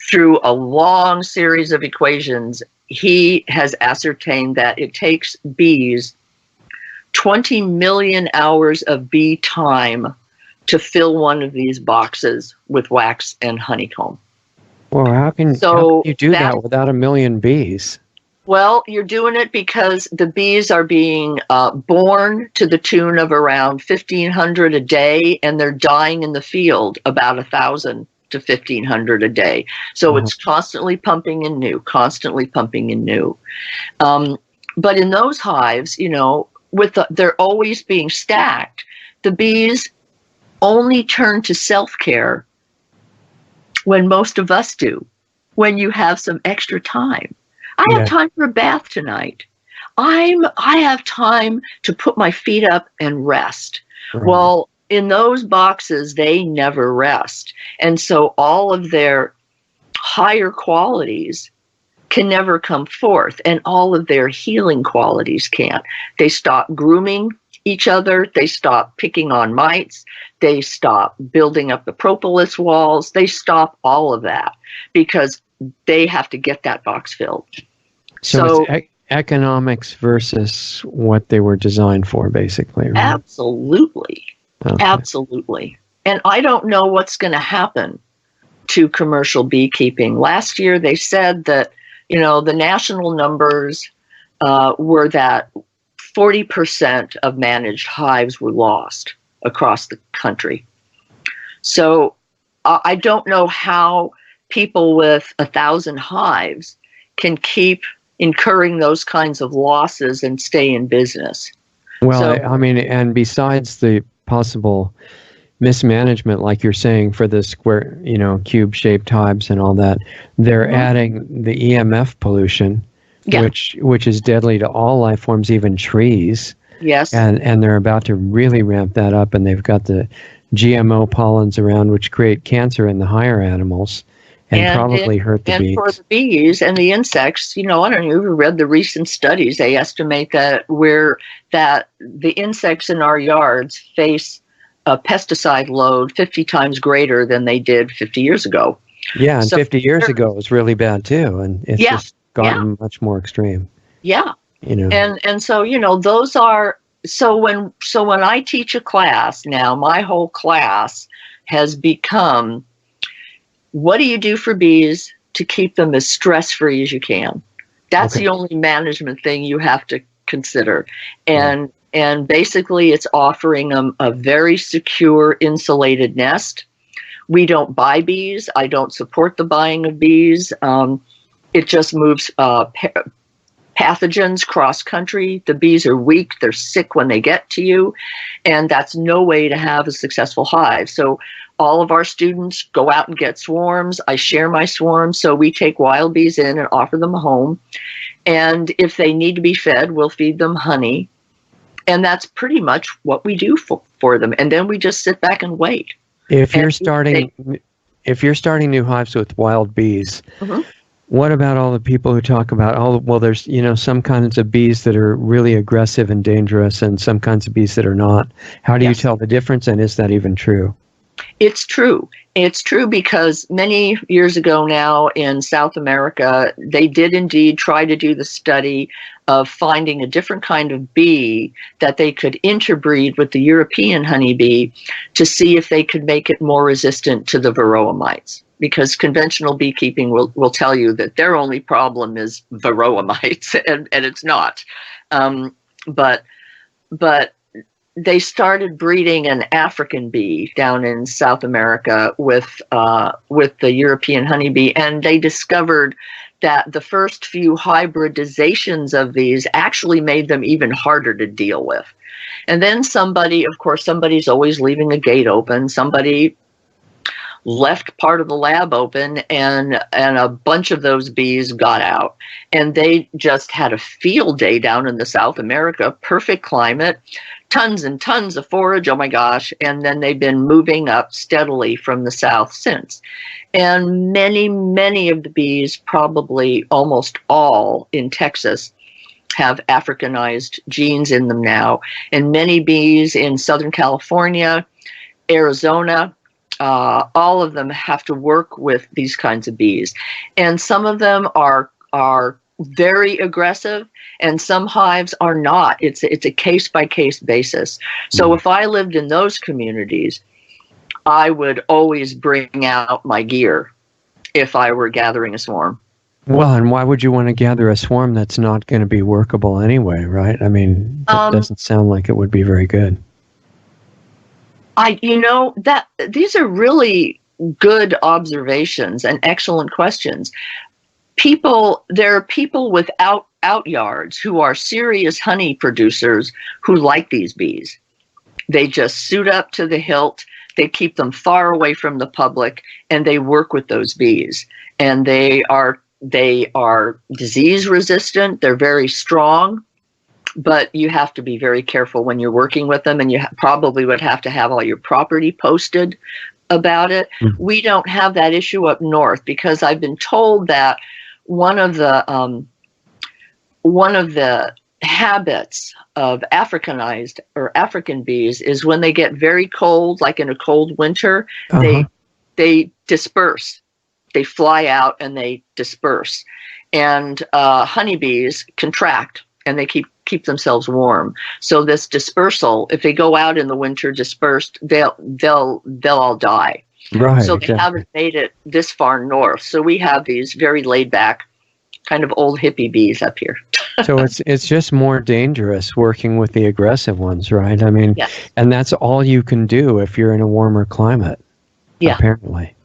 Through a long series of equations, he has ascertained that it takes bees 20 million hours of bee time to fill one of these boxes with wax and honeycomb. Well, how can you do that without a million bees? Well, you're doing it because the bees are being born to the tune of around 1,500 a day, and they're dying in the field about 1,000 to 1,500 a day. So it's constantly pumping in new, constantly pumping in new. But in those hives, you know, they're always being stacked, the bees only turn to self-care when most of us do, when you have some extra time. I have time for a bath tonight. I have time to put my feet up and rest. Well, in those boxes, they never rest. And so all of their higher qualities can never come forth, and all of their healing qualities can't. They stop grooming each other. They stop picking on mites. They stop building up the propolis walls. They stop all of that because they have to get that box filled. So it's economics versus what they were designed for, basically. Right? Absolutely. Okay. Absolutely. And I don't know what's going to happen to commercial beekeeping. Last year, they said that, you know, the national numbers were that 40% of managed hives were lost across the country. So I don't know how people with 1,000 hives can keep incurring those kinds of losses and stay in business. Well, I mean, and besides the possible mismanagement, like you're saying, for the square, you know, cube-shaped hives and all that, they're adding the EMF pollution, which is deadly to all life forms, even trees. Yes. And they're about to really ramp that up, and they've got the GMO pollens around, which create cancer in the higher animals. And probably hurt the bees. And for the bees and the insects, you know, I don't know if you read the recent studies. They estimate that the insects in our yards face a pesticide load 50 times greater than they did 50 years ago. Yeah, and 50 years ago was really bad too, and it's just gotten much more extreme. Yeah, you know, and so, you know, those are so when I teach a class now, my whole class has become, what do you do for bees to keep them as stress-free as you can? That's the only management thing you have to consider. And basically it's offering them a very secure, insulated nest. We don't buy bees. I don't support the buying of bees. It just moves pathogens cross-country. The bees are weak. They're sick when they get to you. And that's no way to have a successful hive. So all of our students go out and get swarms. I share my swarms. So we take wild bees in and offer them a home. And if they need to be fed, we'll feed them honey. And that's pretty much what we do for them. And then we just sit back and wait. If you're starting new hives with wild bees, what about all the people who talk about, well, there's, you know, some kinds of bees that are really aggressive and dangerous and some kinds of bees that are not. How do you tell the difference, and is that even true? It's true. It's true because many years ago now in South America, they did indeed try to do the study of finding a different kind of bee that they could interbreed with the European honeybee to see if they could make it more resistant to the varroa mites. Because conventional beekeeping will tell you that their only problem is varroa mites, and it's not. But they started breeding an African bee down in South America with the European honeybee, and they discovered that the first few hybridizations of these actually made them even harder to deal with. And then somebody's always leaving a gate open. Somebody left part of the lab open, and a bunch of those bees got out, and they just had a field day down in the South America, perfect climate, tons and tons of forage, oh my gosh, and then they've been moving up steadily from the south since. And many, many of the bees, probably almost all in Texas, have Africanized genes in them now. And many bees in Southern California, Arizona, all of them have to work with these kinds of bees. And some of them are very aggressive, and some hives are not. It's a case-by-case basis. So if I lived in those communities, I would always bring out my gear if I were gathering a swarm. Well, and why would you want to gather a swarm that's not going to be workable anyway, right? I mean, that doesn't sound like it would be very good. That these are really good observations and excellent questions. There are people without out yards who are serious honey producers who like these bees. They just suit up to the hilt. They keep them far away from the public, and they work with those bees. And they are disease resistant. They're very strong, but you have to be very careful when you're working with them, and you probably would have to have all your property posted about it. Mm-hmm. We don't have that issue up north, because I've been told that one of the habits of Africanized or African bees is when they get very cold, like in a cold winter, they disperse. They fly out and they disperse. And honeybees contract and they keep themselves warm. So this dispersal, if they go out in the winter dispersed, they'll all die. Right. So they haven't made it this far north. So we have these very laid back, kind of old hippie bees up here. So it's just more dangerous working with the aggressive ones, right? I mean, yes. And that's all you can do if you're in a warmer climate. Yeah. Apparently.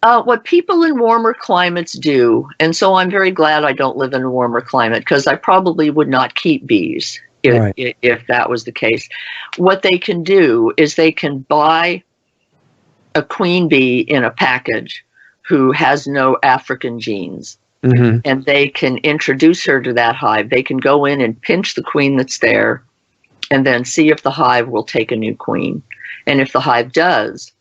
What people in warmer climates do, and so I'm very glad I don't live in a warmer climate, because I probably would not keep bees if that was the case. What they can do is they can buy a queen bee in a package who has no African genes. Mm-hmm. And they can introduce her to that hive. They can go in and pinch the queen that's there and then see if the hive will take a new queen. And if the hive does,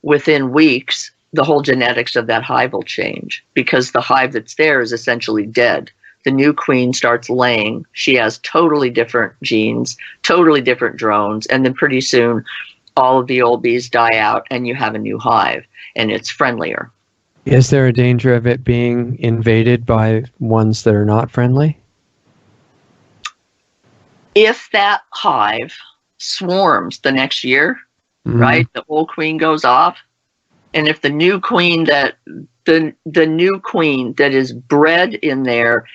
within weeks, the whole genetics of that hive will change, because the hive that's there is essentially dead. The new queen starts laying. She has totally different genes, totally different drones, and then pretty soon all of the old bees die out and you have a new hive, and it's friendlier. Is there a danger of it being invaded by ones that are not friendly? If that hive swarms the next year, right, the old queen goes off, and if the new queen that is bred in there,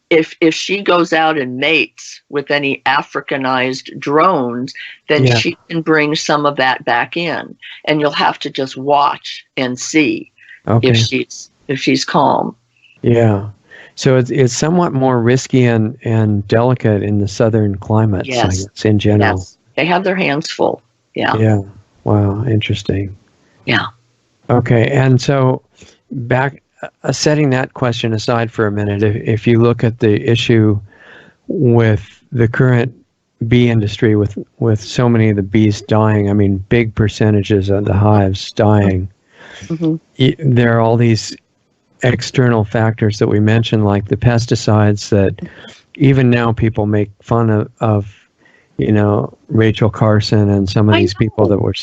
if she goes out and mates with any Africanized drones, then she can bring some of that back in, and you'll have to just watch and see if she's calm. Yeah. So it's somewhat more risky and delicate in the southern climates, I guess, in general. Yes. They have their hands full. Yeah. Yeah. Wow. Interesting. Yeah. Okay. And so back, setting that question aside for a minute, if you look at the issue with the current bee industry, with so many of the bees dying, I mean, big percentages of the hives dying, there are all these external factors that we mentioned, like the pesticides that even now people make fun of, Rachel Carson and some of these people that were,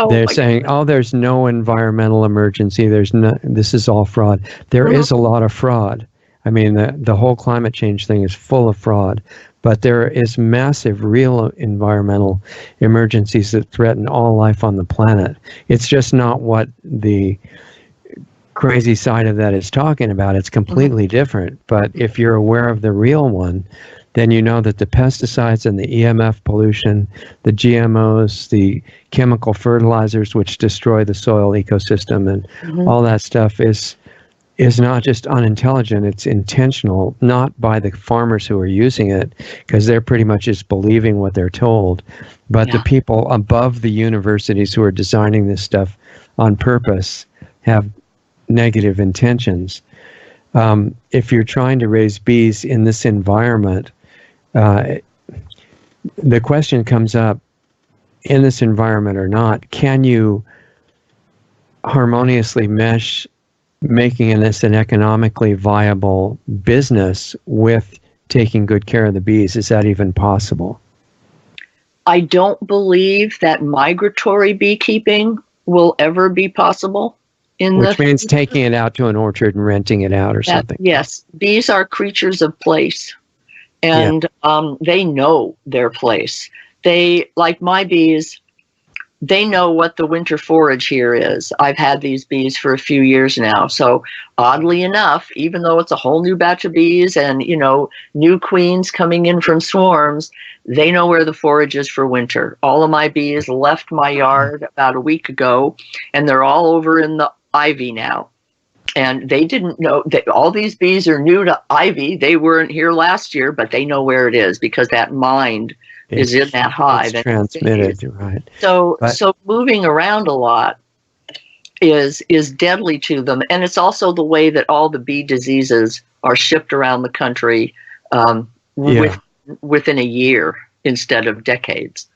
they're saying, there's no environmental emergency. This is all fraud. There is a lot of fraud. I mean, the whole climate change thing is full of fraud, but there is massive real environmental emergencies that threaten all life on the planet. It's just not what the crazy side of that is talking about. It's completely different. But if you're aware of the real one, then you know that the pesticides and the EMF pollution, the GMOs, the chemical fertilizers which destroy the soil ecosystem, and all that stuff is not just unintelligent, it's intentional, not by the farmers who are using it, because they're pretty much just believing what they're told, but the people above the universities who are designing this stuff on purpose have negative intentions. If you're trying to raise bees in this environment, the question comes up, in this environment or not, can you harmoniously mesh making this an economically viable business with taking good care of the bees. Is that even possible? I don't believe that migratory beekeeping will ever be possible. Which means taking it out to an orchard and renting it out or something. Yes, bees are creatures of place, and they know their place. They, like my bees, they know what the winter forage here is. I've had these bees for a few years now. So oddly enough, even though it's a whole new batch of bees and, new queens coming in from swarms, they know where the forage is for winter. All of my bees left my yard about a week ago, and they're all over in the ivy now. And they didn't know that all these bees are new to ivy. They weren't here last year, but they know where it is because that mind is in that hive. It's transmitted, right? So moving around a lot is deadly to them, and it's also the way that all the bee diseases are shipped around the country within a year instead of decades.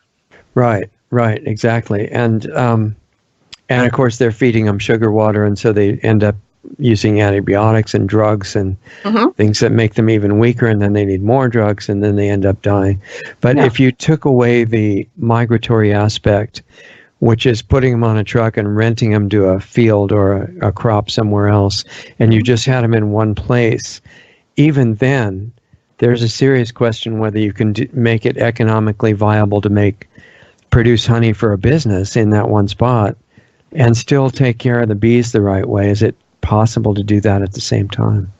Right, exactly, and of course they're feeding them sugar water, and so they end up using antibiotics and drugs and things that make them even weaker, and then they need more drugs, and then they end up dying. But if you took away the migratory aspect, which is putting them on a truck and renting them to a field or a crop somewhere else, and you just had them in one place, even then, there's a serious question whether you can make it economically viable to produce honey for a business in that one spot and still take care of the bees the right way. Is it possible to do that at the same time?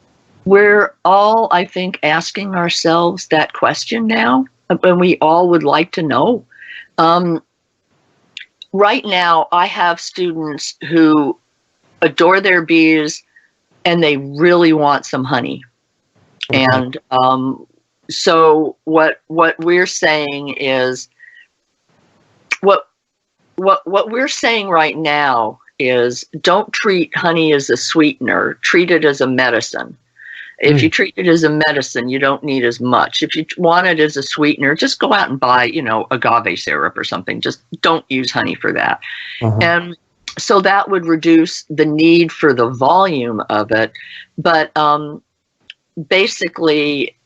We're all, I think, asking ourselves that question now, and we all would like to know. Right now, I have students who adore their bees, and they really want some honey. Okay. And so what we're saying is, what we're saying right now is don't treat honey as a sweetener, treat it as a medicine. If you treat it as a medicine, you don't need as much. If you want it as a sweetener, just go out and buy, agave syrup or something. Just don't use honey for that. And so that would reduce the need for the volume of it. But basically,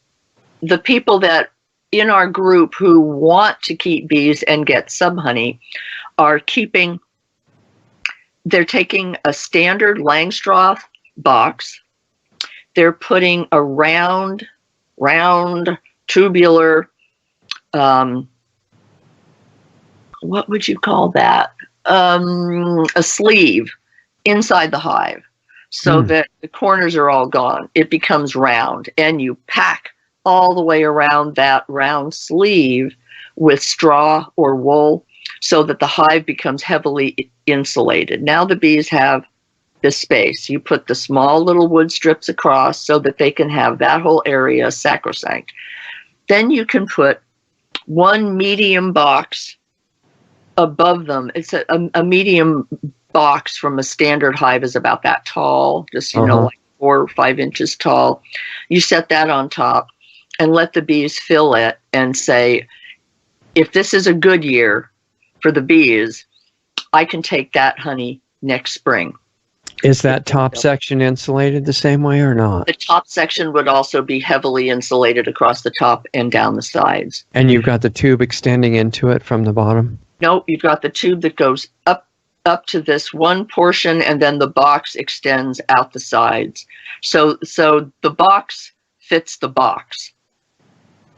the people that in our group who want to keep bees and get some honey are they're taking a standard Langstroth box. They're putting a round, tubular, what would you call that? A sleeve inside the hive so that the corners are all gone. It becomes round, and you pack all the way around that round sleeve with straw or wool so that the hive becomes heavily insulated. Now the bees have this space. You put the small little wood strips across so that they can have that whole area sacrosanct. Then you can put one medium box above them. It's a medium box from a standard hive is about that tall, just, like 4 or 5 inches tall. You set that on top and let the bees fill it and say, if this is a good year for the bees, I can take that honey next spring. Is that top section insulated the same way or not? The top section would also be heavily insulated across the top and down the sides. And you've got the tube extending into it from the bottom? No, you've got the tube that goes up to this one portion, and then the box extends out the sides. So the box fits the box.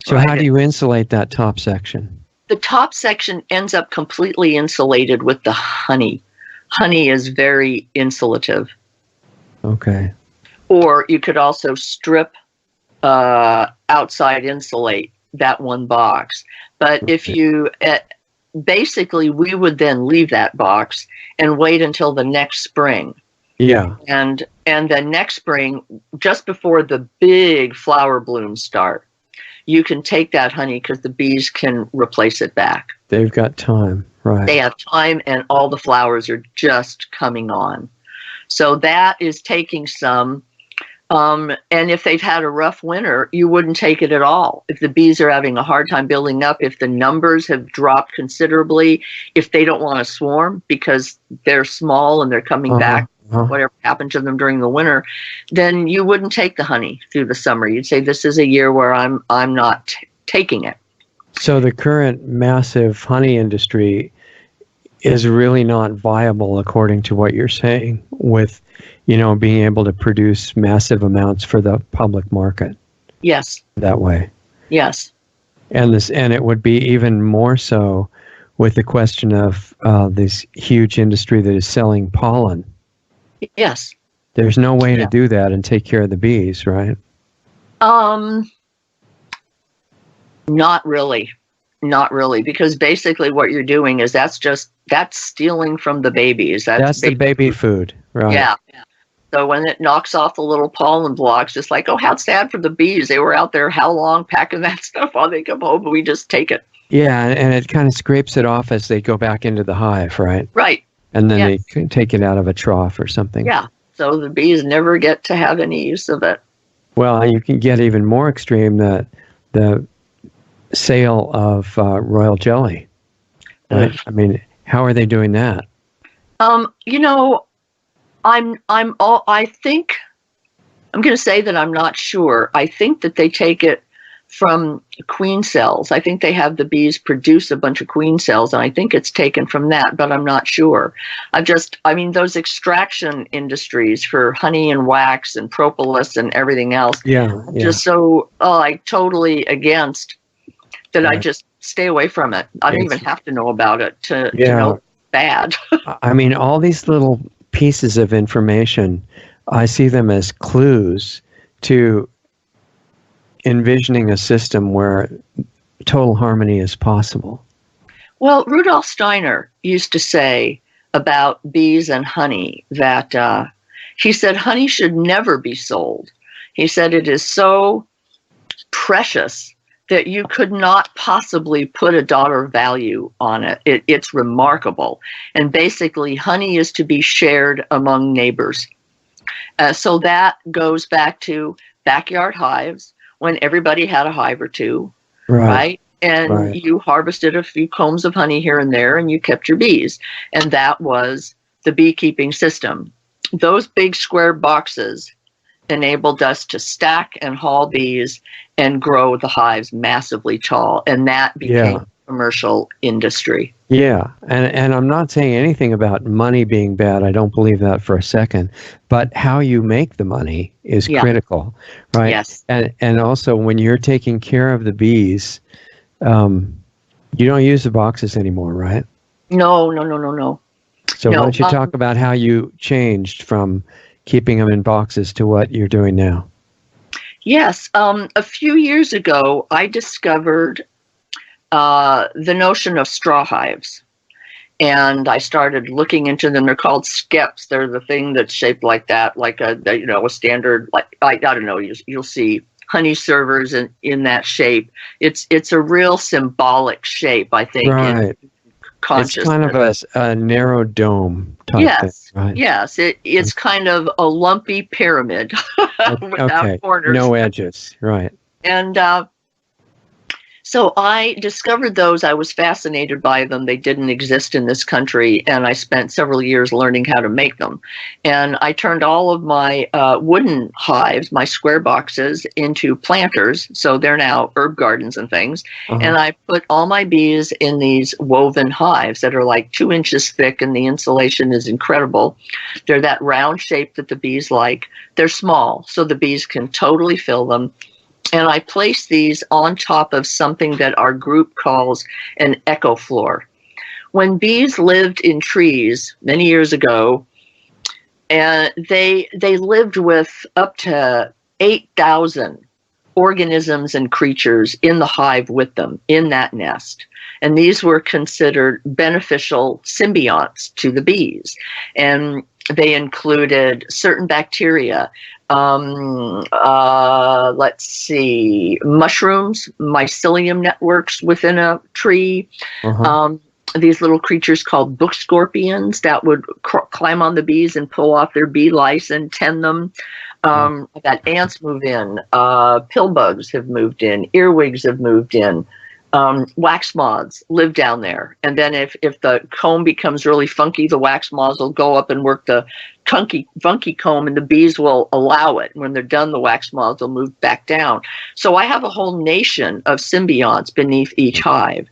So right? How do you insulate that top section? The top section ends up completely insulated with the honey. Honey is very insulative. Okay. Or you could also strip outside insulate that one box. But if you, basically we would then leave that box and wait until the next spring. Yeah. And then next spring, just before the big flower blooms start, you can take that honey because the bees can replace it back. They've got time, right? They have time, and all the flowers are just coming on. So that is taking some. And if they've had a rough winter, you wouldn't take it at all. If the bees are having a hard time building up, if the numbers have dropped considerably, if they don't want to swarm because they're small and they're coming back whatever happened to them during the winter, then you wouldn't take the honey through the summer. You'd say, this is a year where I'm not taking it. So the current massive honey industry is really not viable, according to what you're saying, with, being able to produce massive amounts for the public market. Yes. That way. Yes. And it would be even more so with the question of this huge industry that is selling pollen. Yes. There's no way to do that and take care of the bees, right? Not really. Not really, because basically what you're doing is that's stealing from the babies. That's the baby food, right? Yeah. So when it knocks off the little pollen blocks, it's like, oh, how sad for the bees. They were out there how long packing that stuff while they come home, but we just take it. Yeah, and it kind of scrapes it off as they go back into the hive, right? Right. And then they can take it out of a trough or something. Yeah. So the bees never get to have any use of it. Well, you can get even more extreme, the sale of royal jelly. Right? I mean, how are they doing that? I think I'm going to say that I'm not sure. I think that they take it from queen cells. I think they have the bees produce a bunch of queen cells, and I think it's taken from that, but I'm not sure. Those extraction industries for honey and wax and propolis and everything else. Just so totally against that. Right. I just stay away from it. I don't even have to know about it to know it's bad. I mean, all these little pieces of information, I see them as clues to envisioning a system where total harmony is possible. Well, Rudolf Steiner used to say about bees and honey that he said honey should never be sold. He said it is so precious that you could not possibly put a dollar value on it. It's remarkable. And basically, honey is to be shared among neighbors. So that goes back to backyard hives, when everybody had a hive or two, right? And you harvested a few combs of honey here and there, and you kept your bees. And that was the beekeeping system. Those big square boxes enabled us to stack and haul bees and grow the hives massively tall. And that became commercial industry. Yeah, and I'm not saying anything about money being bad. I don't believe that for a second. But how you make the money is critical, right? Yes. And also, when you're taking care of the bees, you don't use the boxes anymore, right? No. So why don't you talk about how you changed from keeping them in boxes to what you're doing now? Yes. A few years ago, I discovered the notion of straw hives. And I started looking into them. They're called skeps. They're the thing that's shaped like that, like a standard, like, I don't know, you'll see honey servers in that shape. It's a real symbolic shape, I think. Right. It's kind of a narrow dome type thing, right? Yes. It's kind of a lumpy pyramid without corners. No edges, right. And so I discovered those. I was fascinated by them. They didn't exist in this country, and I spent several years learning how to make them. And I turned all of my wooden hives, my square boxes, into planters. So they're now herb gardens and things. And I put all my bees in these woven hives that are like 2 inches thick, and the insulation is incredible. They're that round shape that the bees like. They're small, so the bees can totally fill them. And I place these on top of something that our group calls an echo floor. When bees lived in trees many years ago, and they lived with up to 8,000 organisms and creatures in the hive with them in that nest. And these were considered beneficial symbionts to the bees. And they included certain bacteria, let's see, mushrooms, mycelium networks within a tree, these little creatures called book scorpions that would climb on the bees and pull off their bee lice and tend them. That ants move in, pill bugs have moved in, earwigs have moved in, wax moths live down there. And then if the comb becomes really funky, the wax moths will go up and work the funky comb, and the bees will allow it. When they're done, the wax moths will move back down. So I have a whole nation of symbionts beneath each hive.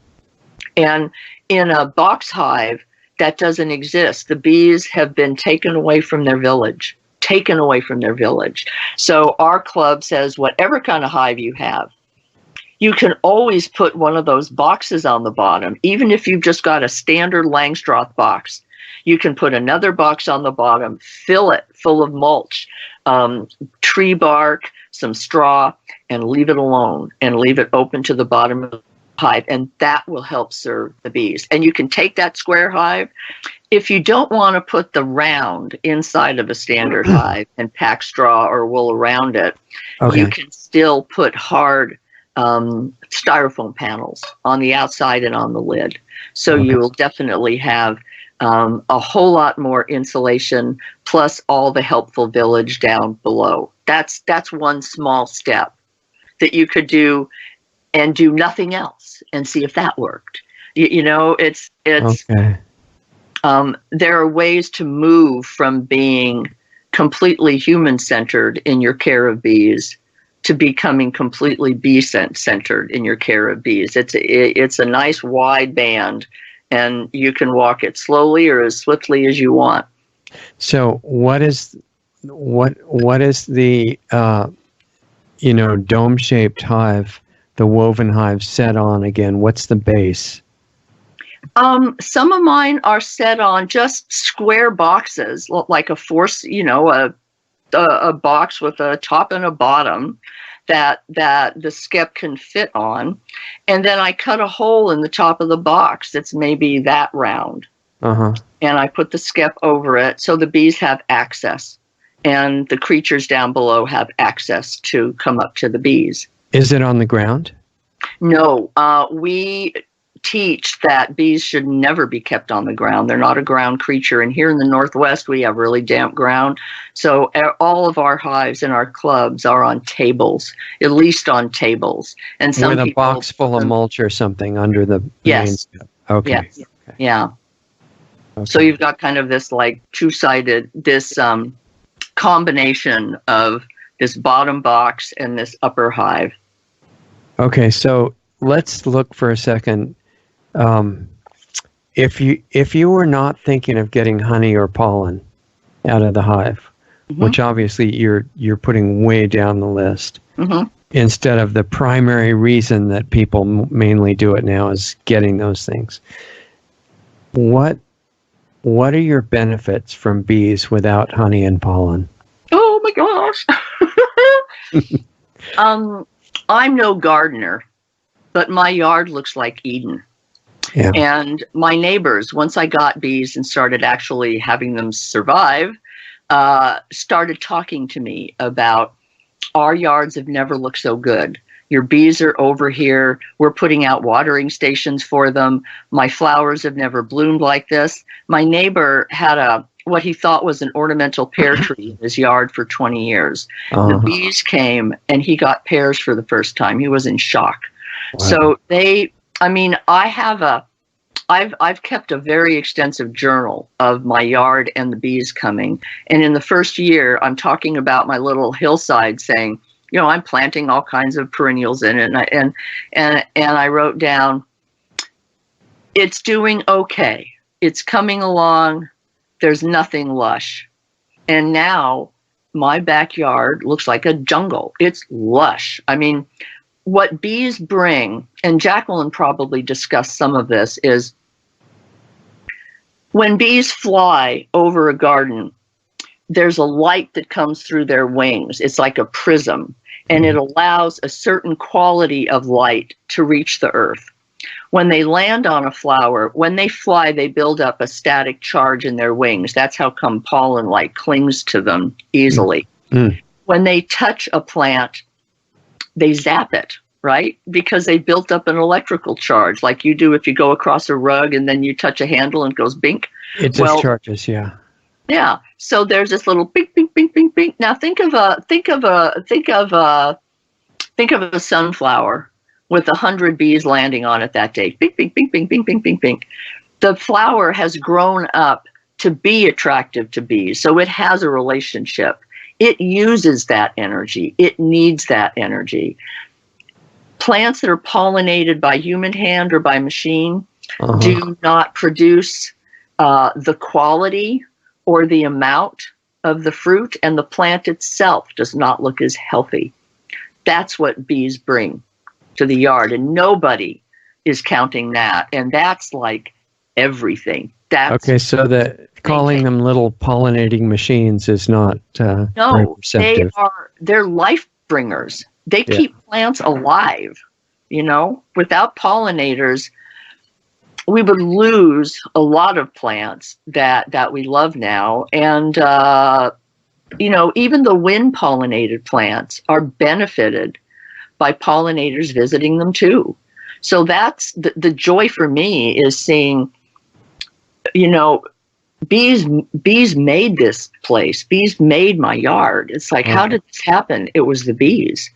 And in a box hive, that doesn't exist. The bees have been taken away from their village. So our club says, whatever kind of hive you have, you can always put one of those boxes on the bottom. Even if you've just got a standard Langstroth box, you can put another box on the bottom, fill it full of mulch, tree bark, some straw, and leave it alone, and leave it open to the bottom of the hive, and that will help serve the bees. And you can take that square hive. If you don't want to put the round inside of a standard hive and pack straw or wool around it, you can still put hard styrofoam panels on the outside and on the lid. So you will definitely have a whole lot more insulation, plus all the helpful village down below. That's one small step that you could do, and do nothing else and see if that worked. It's there are ways to move from being completely human-centered in your care of bees to becoming completely bee-centered in your care of bees. It's a nice wide band, and you can walk it slowly or as swiftly as you want. So what is the dome-shaped hive, the woven hive, set on again? What's the base? Some of mine are set on just square boxes, like a box with a top and a bottom that the skep can fit on. And then I cut a hole in the top of the box that's maybe that round. And I put the skep over it so the bees have access, and the creatures down below have access to come up to the bees. Is it on the ground? No, we teach that bees should never be kept on the ground. They're not a ground creature. And here in the Northwest, we have really damp ground. So all of our hives and our clubs are on tables, at least on tables. And some with a box full of mulch or something under the main step. Okay. Yes. Okay. Yeah. Okay. So you've got kind of this like two-sided, this combination of this bottom box and this upper hive. Okay, so let's look for a second. If you were not thinking of getting honey or pollen out of the hive, which obviously you're putting way down the list, instead of the primary reason that people mainly do it now is getting those things, what are your benefits from bees without honey and pollen? Oh my gosh. I'm no gardener, but my yard looks like Eden. Yeah. And my neighbors, once I got bees and started actually having them survive, started talking to me about, our yards have never looked so good. Your bees are over here. We're putting out watering stations for them. My flowers have never bloomed like this. My neighbor had what he thought was an ornamental pear tree in his yard for 20 years. The bees came and he got pears for the first time. He was in shock. Wow. So I've kept a very extensive journal of my yard and the bees coming. And in the first year, I'm talking about my little hillside saying, I'm planting all kinds of perennials in it. And I wrote down, it's doing okay. It's coming along. There's nothing lush. And now my backyard looks like a jungle. It's lush. I mean, what bees bring, and Jacqueline probably discussed some of this, is when bees fly over a garden, there's a light that comes through their wings. It's like a prism, and it allows a certain quality of light to reach the earth. When they land on a flower, when they fly, they build up a static charge in their wings. That's how come pollen light clings to them easily. When they touch a plant, they zap it, right? Because they built up an electrical charge, like you do if you go across a rug and then you touch a handle and it goes bink. It discharges, yeah. Yeah. So there's this little bink, bink, bink, bink, bink. Now think of a sunflower. with 100 bees landing on it that day. Bing, bing, bing, bing, bing, bing, bing, bing. The flower has grown up to be attractive to bees, so it has a relationship. It uses that energy. It needs that energy. Plants that are pollinated by human hand or by machine do not produce the quality or the amount of the fruit, and the plant itself does not look as healthy. That's what bees bring to the yard, and nobody is counting that, and that's like everything. That's okay, so that calling them little pollinating machines is not very perceptive. They're life bringers. They keep plants alive. You know, without pollinators, we would lose a lot of plants that we love now. And, you know, even the wind pollinated plants are benefited by pollinators visiting them too. So that's the joy for me, is seeing, you know, bees made this place. Bees made my yard. It's like, how did this happen? It was the bees.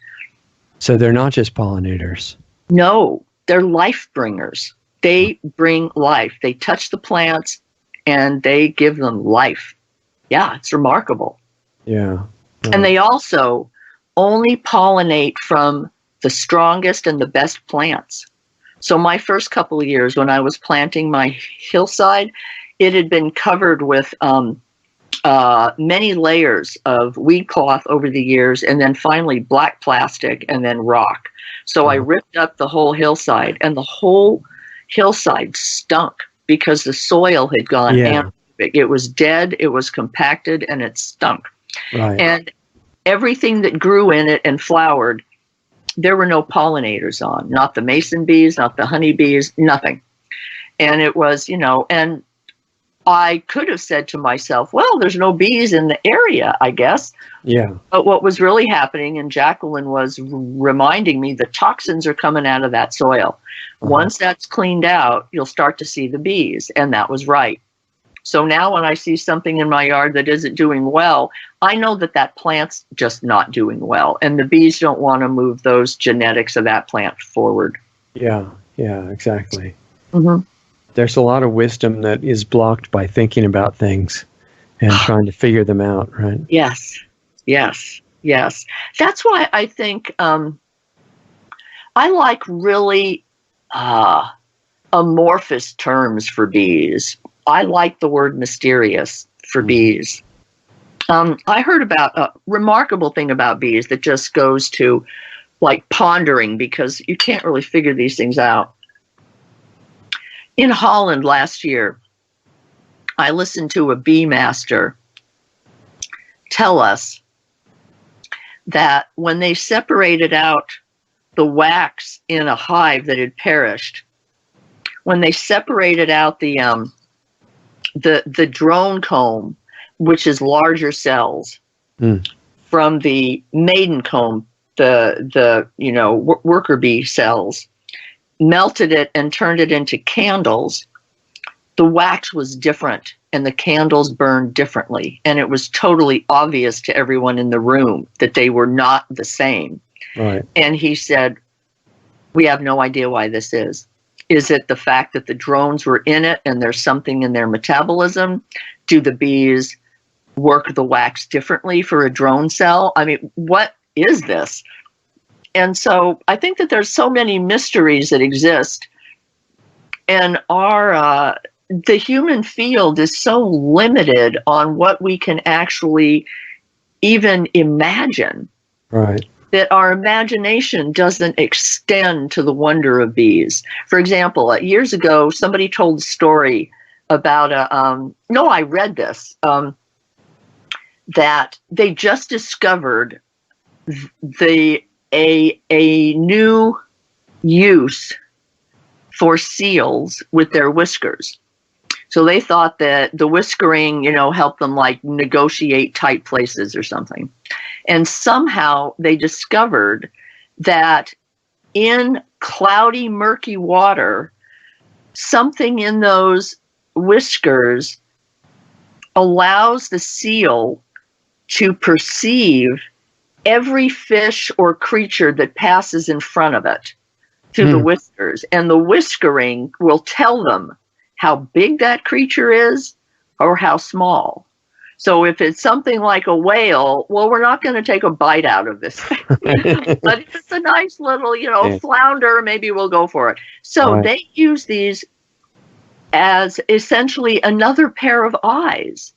So they're not just pollinators. No, they're life bringers. They bring life. They touch the plants and they give them life. Yeah, it's remarkable. Yeah. And they also only pollinate from the strongest and the best plants. So my first couple of years when I was planting my hillside, it had been covered with many layers of weed cloth over the years, and then finally black plastic, and then rock. So I ripped up the whole hillside, and the whole hillside stunk because the soil had gone anaerobic. It was dead, it was compacted, and it stunk. Right. And everything that grew in it and flowered, there were no pollinators on, not the mason bees, not the honeybees, nothing. And it was, you know, and I could have said to myself, well, there's no bees in the area, I guess. Yeah. But what was really happening, and Jacqueline was reminding me, the toxins are coming out of that soil. Once that's cleaned out, you'll start to see the bees. And that was right. So now when I see something in my yard that isn't doing well, I know that that plant's just not doing well. And the bees don't want to move those genetics of that plant forward. Yeah, exactly. Mm-hmm. There's a lot of wisdom that is blocked by thinking about things and trying to figure them out, right? Yes. That's why I think I like really amorphous terms for bees. I like the word mysterious for bees. I heard about a remarkable thing about bees that just goes to like pondering, because you can't really figure these things out. In Holland last year, I listened to a bee master tell us that when they separated out the wax in a hive that had perished, when they separated out the drone comb, which is larger cells, from the maiden comb, the worker bee cells, melted it and turned it into candles, the wax was different and the candles burned differently. And it was totally obvious to everyone in the room that they were not the same. Right. And he said, we have no idea why this is. Is it the fact that the drones were in it and there's something in their metabolism? Do the bees work the wax differently for a drone cell? I mean, what is this? And so I think that there's so many mysteries that exist, and the human field is so limited on what we can actually even imagine. Right. That our imagination doesn't extend to the wonder of bees. For example, years ago, somebody told a story about I read this, that they just discovered a new use for seals with their whiskers. So they thought that the whiskering, helped them like negotiate tight places or something. And somehow they discovered that in cloudy, murky water, something in those whiskers allows the seal to perceive every fish or creature that passes in front of it to the whiskers, and the whiskering will tell them how big that creature is or how small. So if it's something like a whale, well, we're not going to take a bite out of this thing. But if it's a nice little, flounder, maybe we'll go for it. So they use these as essentially another pair of eyes.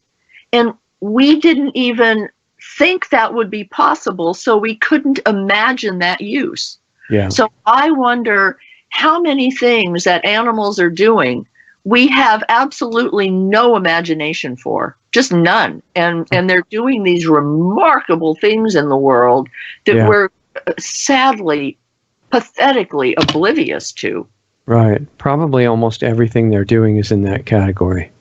And we didn't even think that would be possible, so we couldn't imagine that use. Yeah. So I wonder how many things that animals are doing we have absolutely no imagination for, just none. And they're doing these remarkable things in the world that we're sadly, pathetically oblivious to. Right. Probably almost everything they're doing is in that category.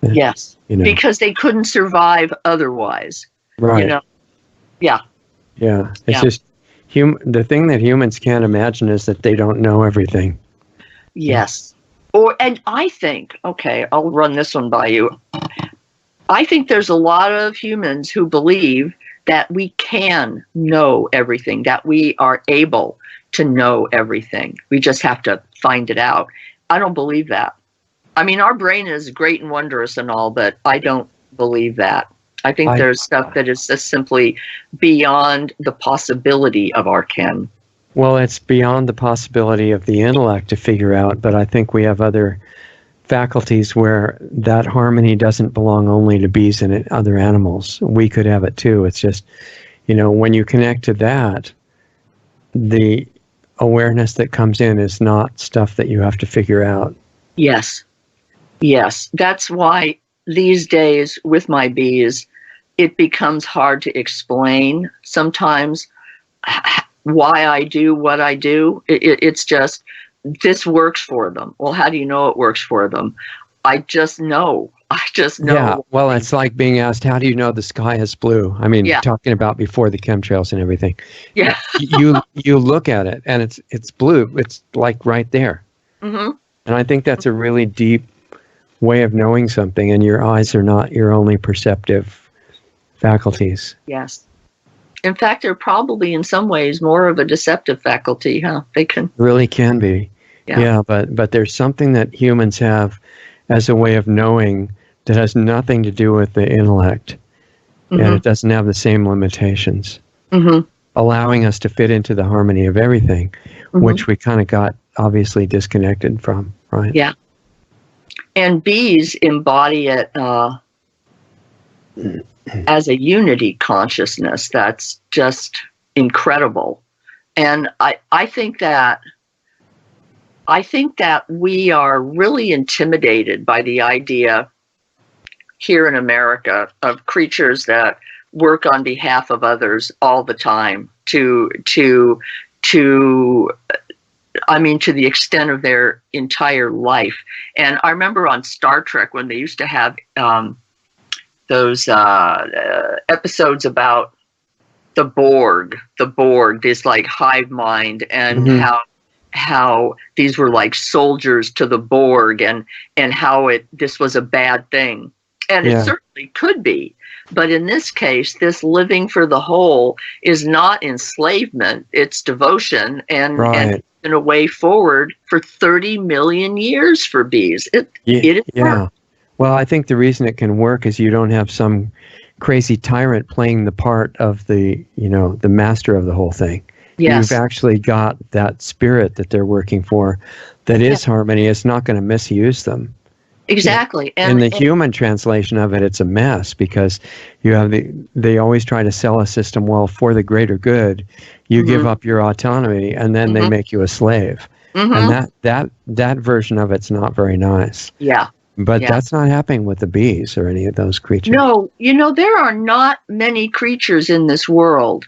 Yes. Because they couldn't survive otherwise. Right. Yeah. Yeah. It's just the thing that humans can't imagine is that they don't know everything. Yes. And I think, okay, I'll run this one by you. I think there's a lot of humans who believe that we can know everything, that we are able to know everything. We just have to find it out. I don't believe that. I mean, our brain is great and wondrous and all, but I don't believe that. I think there's stuff that is just simply beyond the possibility of our ken. Well, it's beyond the possibility of the intellect to figure out, but I think we have other faculties where that harmony doesn't belong only to bees and other animals. We could have it too. It's just, when you connect to that, the awareness that comes in is not stuff that you have to figure out. Yes. Yes. That's why these days with my bees, it becomes hard to explain sometimes why I do what I do. It's just, this works for them. Well, how do you know it works for them? I just know. Yeah, well, it's like being asked, how do you know the sky is blue? I mean, talking about before the chemtrails and everything. Yeah. you look at it and it's blue. It's like right there. Mm-hmm. And I think that's a really deep way of knowing something, and your eyes are not your only perceptive faculties. Yes. In fact, they're probably in some ways more of a deceptive faculty, huh? They really can be. Yeah, but there's something that humans have as a way of knowing that has nothing to do with the intellect, and it doesn't have the same limitations, allowing us to fit into the harmony of everything, which we kind of got obviously disconnected from, right? Yeah. And bees embody it as a unity consciousness that's just incredible. And I think that we are really intimidated by the idea here in America of creatures that work on behalf of others all the time to the extent of their entire life. And I remember on Star Trek when they used to have those episodes about the Borg, this like hive mind, and how these were like soldiers to the Borg, and how this was a bad thing. And it certainly could be. But in this case, this living for the whole is not enslavement, it's devotion, and in a way forward for 30 million years for bees. It is work. Well, I think the reason it can work is you don't have some crazy tyrant playing the part of the master of the whole thing. Yes. You've actually got that spirit that they're working for that is harmony. It's not going to misuse them. Exactly. And the human translation of it, it's a mess because you have they always try to sell a system, well, for the greater good, you give up your autonomy and then they make you a slave. And that version of it's not very nice. Yeah. But that's not happening with the bees or any of those creatures. No, there are not many creatures in this world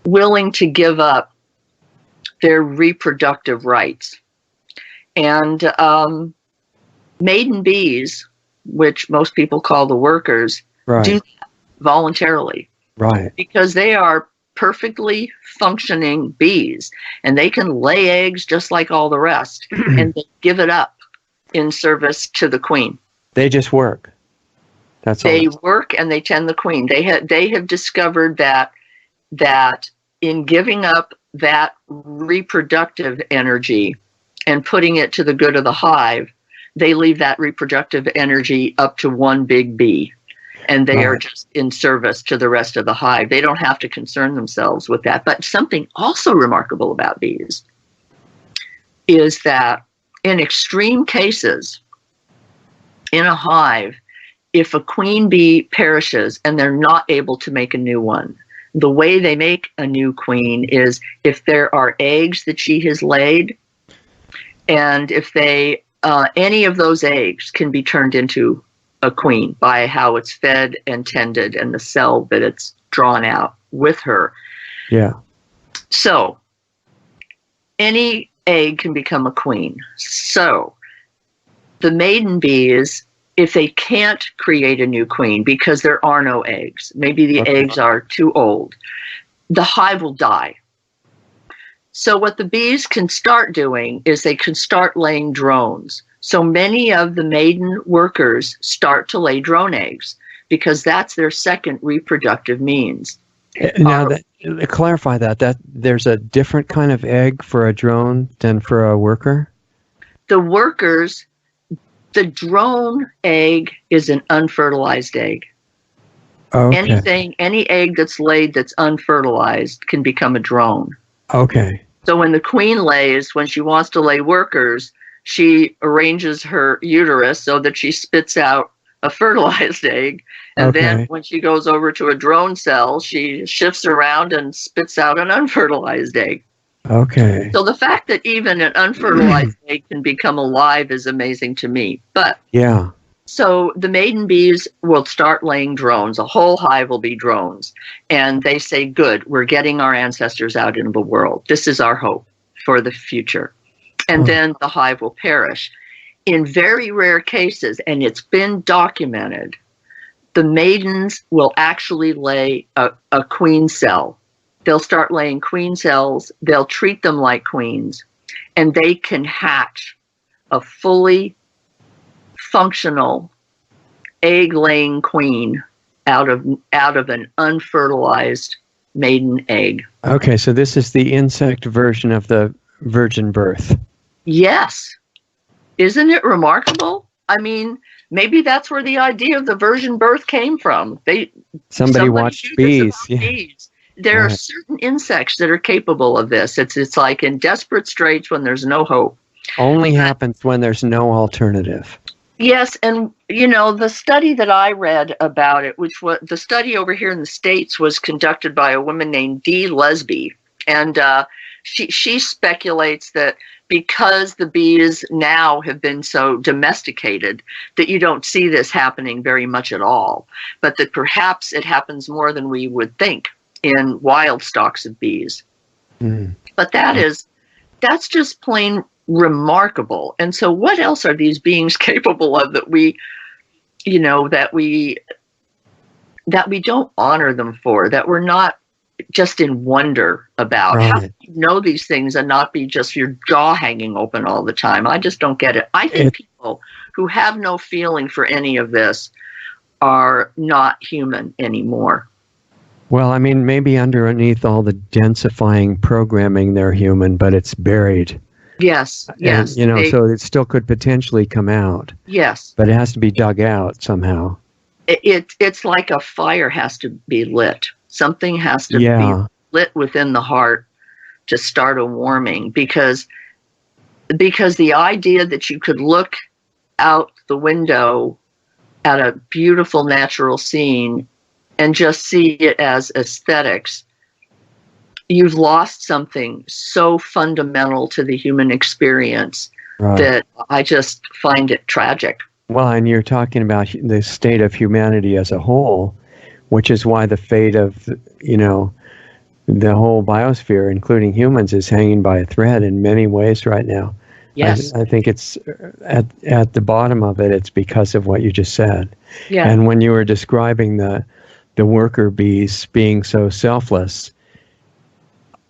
willing to give up their reproductive rights. And maiden bees, which most people call the workers, do that voluntarily. Right. Because they are perfectly functioning bees, and they can lay eggs just like all the rest, and they give it up in service to the queen. They just work. That's all. They work and they tend the queen. They have discovered that in giving up that reproductive energy and putting it to the good of the hive, they leave that reproductive energy up to one big bee. And they are just in service to the rest of the hive. They don't have to concern themselves with that. But something also remarkable about bees is that in extreme cases, in a hive, if a queen bee perishes and they're not able to make a new one, the way they make a new queen is if there are eggs that she has laid, and if they any of those eggs can be turned into a queen by how it's fed and tended and the cell that it's drawn out with her. Yeah. So any egg can become a queen. So the maiden bees, if they can't create a new queen because there are no eggs, maybe the eggs are too old, the hive will die. So what the bees can start doing is they can start laying drones. So many of the maiden workers start to lay drone eggs because that's their second reproductive means. Now, clarify that there's a different kind of egg for a drone than for a worker? The workers, the drone egg is an unfertilized egg. Okay. Any egg that's laid that's unfertilized can become a drone. Okay. So when the queen lays, when she wants to lay workers, she arranges her uterus so that she spits out a fertilized egg. And then when she goes over to a drone cell, she shifts around and spits out an unfertilized egg. Okay. So the fact that even an unfertilized egg can become alive is amazing to me. But yeah. So the maiden bees will start laying drones. A whole hive will be drones. And they say, good, we're getting our ancestors out into the world. This is our hope for the future. And then the hive will perish. In very rare cases, and it's been documented, the maidens will actually lay a queen cell. They'll start laying queen cells. They'll treat them like queens. And they can hatch a fully functional egg-laying queen out of an unfertilized maiden egg. Okay, so this is the insect version of the virgin birth. Yes. Isn't it remarkable? I mean, maybe that's where the idea of the virgin birth came from. Somebody watched bees. Yeah. Bees. There are certain insects that are capable of this. It's like in desperate straits when there's no hope. Only happens when there's no alternative. Yes, and the study that I read about it, which was the study over here in the States, was conducted by a woman named Dee Lesby, and she speculates that because the bees now have been so domesticated that you don't see this happening very much at all, but that perhaps it happens more than we would think in wild stocks of bees. But that's just plain remarkable. And so what else are these beings capable of that we don't honor them for, that we're not just in wonder about? Right. How do you know these things and not be just your jaw hanging open all the time? I just don't get it. I think people who have no feeling for any of this are not human anymore. Well, I mean, maybe underneath all the densifying programming, they're human, but it's buried. Yes. And, so it still could potentially come out. Yes. But it has to be dug out somehow. It's like a fire has to be lit. Something has to be lit within the heart to start a warming, because the idea that you could look out the window at a beautiful natural scene and just see it as aesthetics, you've lost something so fundamental to the human experience that I just find it tragic. Well, and you're talking about the state of humanity as a whole, which is why the fate of, the whole biosphere, including humans, is hanging by a thread in many ways right now. Yes. I think it's at the bottom of it, it's because of what you just said. Yeah. And when you were describing the worker bees being so selfless,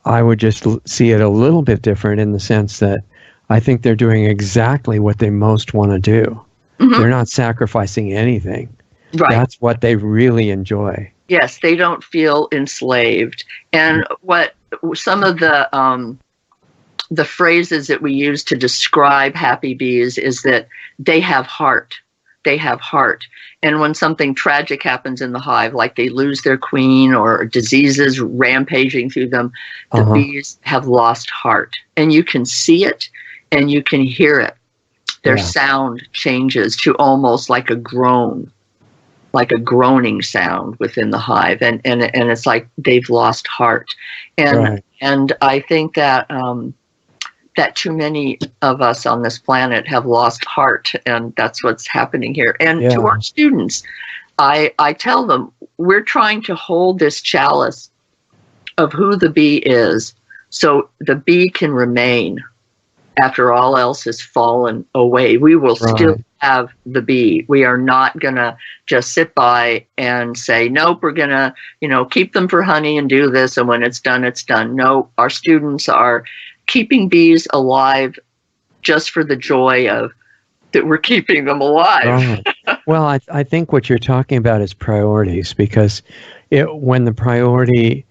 I would just see it a little bit different in the sense that I think they're doing exactly what they most want to do. Mm-hmm. They're not sacrificing anything. Right. That's what they really enjoy. Yes, they don't feel enslaved. And what some of the phrases that we use to describe happy bees is that they have heart. They have heart. And when something tragic happens in the hive, like they lose their queen or diseases rampaging through them, the bees have lost heart. And you can see it and you can hear it. Their sound changes to almost like a groan, like a groaning sound within the hive. And it's like they've lost heart. And I think that that too many of us on this planet have lost heart, and that's what's happening here. And to our students, I tell them, we're trying to hold this chalice of who the bee is so the bee can remain after all else has fallen away. We will still have the bee. We are not going to just sit by and say, nope, we're going to, keep them for honey and do this, and when it's done, it's done. No, our students are keeping bees alive just for the joy of that we're keeping them alive. Well, I think what you're talking about is priorities, because when the priority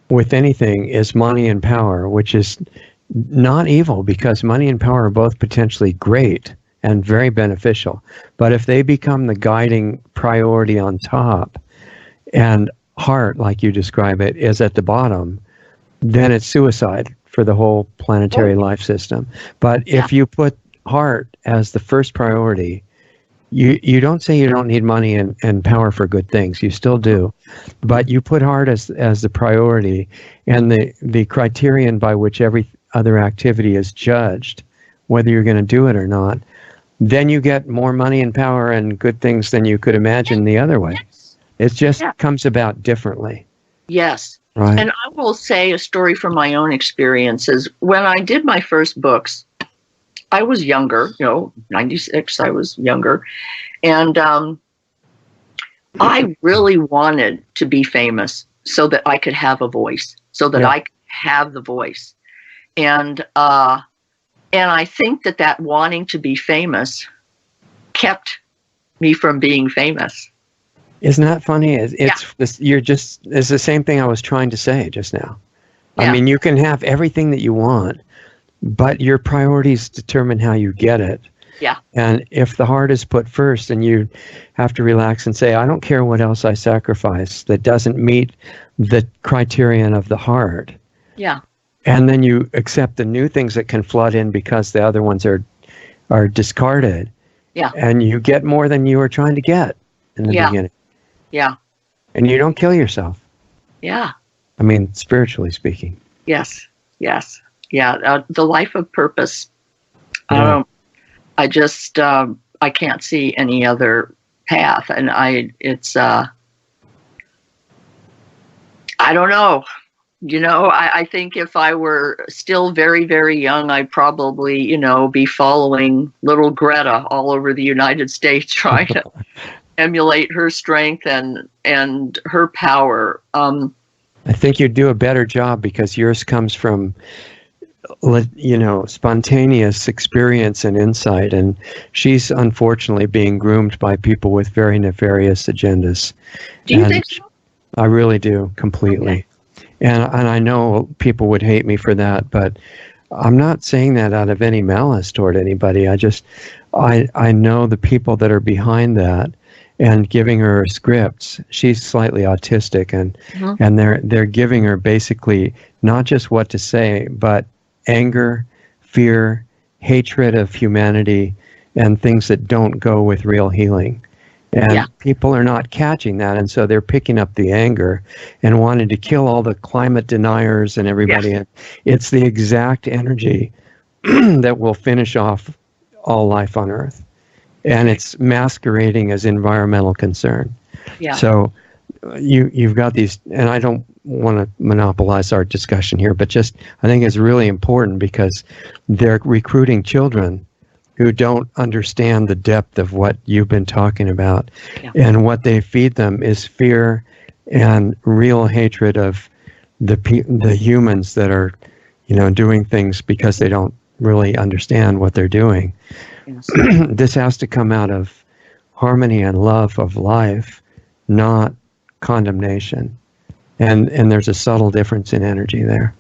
with anything is money and power, which is not evil, because money and power are both potentially great and very beneficial. But if they become the guiding priority on top and heart, like you describe it, is at the bottom, then it's suicide for the whole planetary life system. But if you put heart as the first priority, you don't say you don't need money and power for good things. You still do. But you put heart as the priority, and the criterion by which every other activity is judged, whether you're going to do it or not, then you get more money and power and good things than you could imagine the other way. It just comes about differently. Yes. Right. And I will say a story from my own experiences. When I did my first books, I was younger, 96, I was younger. And I really wanted to be famous so that I could have a voice, so that I could have the voice. And I think that wanting to be famous kept me from being famous. Isn't that funny? It's the same thing I was trying to say just now. I mean, you can have everything that you want, but your priorities determine how you get it. Yeah. And if the heart is put first, and you have to relax and say, I don't care what else I sacrifice that doesn't meet the criterion of the heart. Yeah. And then you accept the new things that can flood in because the other ones are discarded. Yeah. And you get more than you were trying to get in the beginning. Yeah. And you don't kill yourself. Yeah. I mean, spiritually speaking. Yes. Yes. Yeah. The life of purpose. Yeah. I can't see any other path. And I don't know. I think if I were still very, very young, I'd probably, be following little Greta all over the United States, trying to emulate her strength and her power. I think you'd do a better job, because yours comes from, spontaneous experience and insight. And she's unfortunately being groomed by people with very nefarious agendas. Do you think so? I really do, completely. Okay. And I know people would hate me for that, but I'm not saying that out of any malice toward anybody. I know the people that are behind that and giving her scripts. She's slightly autistic, and they're giving her basically not just what to say, but anger, fear, hatred of humanity, and things that don't go with real healing. And people are not catching that, and so they're picking up the anger and wanting to kill all the climate deniers and everybody. And it's the exact energy that will finish off all life on Earth. And it's masquerading as environmental concern. Yeah. So you've got these, and I don't want to monopolize our discussion here, but just I think it's really important, because they're recruiting children who don't understand the depth of what you've been talking about. Yeah. And what they feed them is fear and real hatred of the humans that are, doing things because they don't really understand what they're doing. Yes. This has to come out of harmony and love of life, not condemnation. And there's a subtle difference in energy there.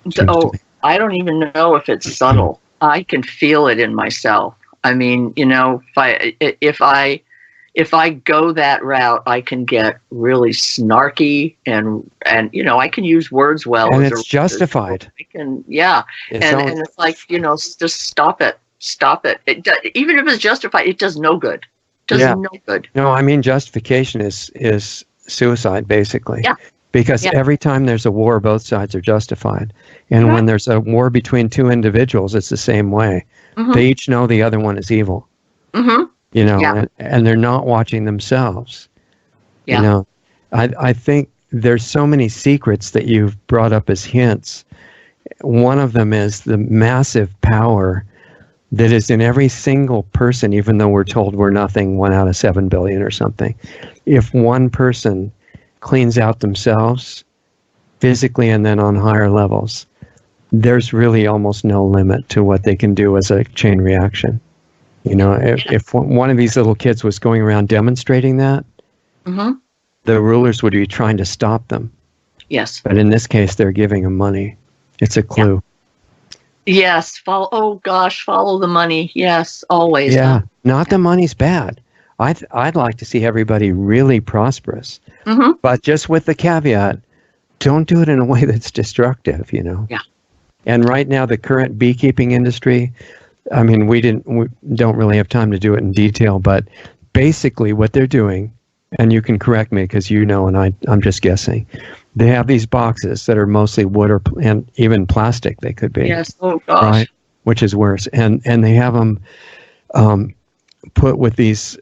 seems to Oh, me. I don't even know if it's subtle. I can feel it in myself. I mean, if I go that route, I can get really snarky and I can use words well And as a it's writer. justified. I can, yeah, It's and always, it's like just stop it, stop it. Even if it's justified, it does no good. Does yeah. no good. No, I mean, justification is suicide, basically. Yeah. Because Yeah. every time there's a war, both sides are justified. And when there's a war between two individuals, it's the same way. Mm-hmm. They each know the other one is evil. Mm-hmm. And they're not watching themselves. Yeah. I think there's so many secrets that you've brought up as hints. One of them is the massive power that is in every single person, even though we're told we're nothing, 1 out of 7 billion or something. If one person cleans out themselves physically and then on higher levels, there's really almost no limit to what they can do as a chain reaction. If one of these little kids was going around demonstrating that, the rulers would be trying to stop them. Yes. But in this case, they're giving them money. It's a clue. Yes. Follow the money. Yes, always. Yeah. Not the money's bad. I'd like to see everybody really prosperous. But just with the caveat, don't do it in a way that's destructive, Yeah. And right now, the current beekeeping industry, I mean, we don't really have time to do it in detail, but basically what they're doing, and you can correct me because and I'm just guessing, they have these boxes that are mostly wood and even plastic they could be. Yes. Oh, gosh. Right? Which is worse. And they have them put with these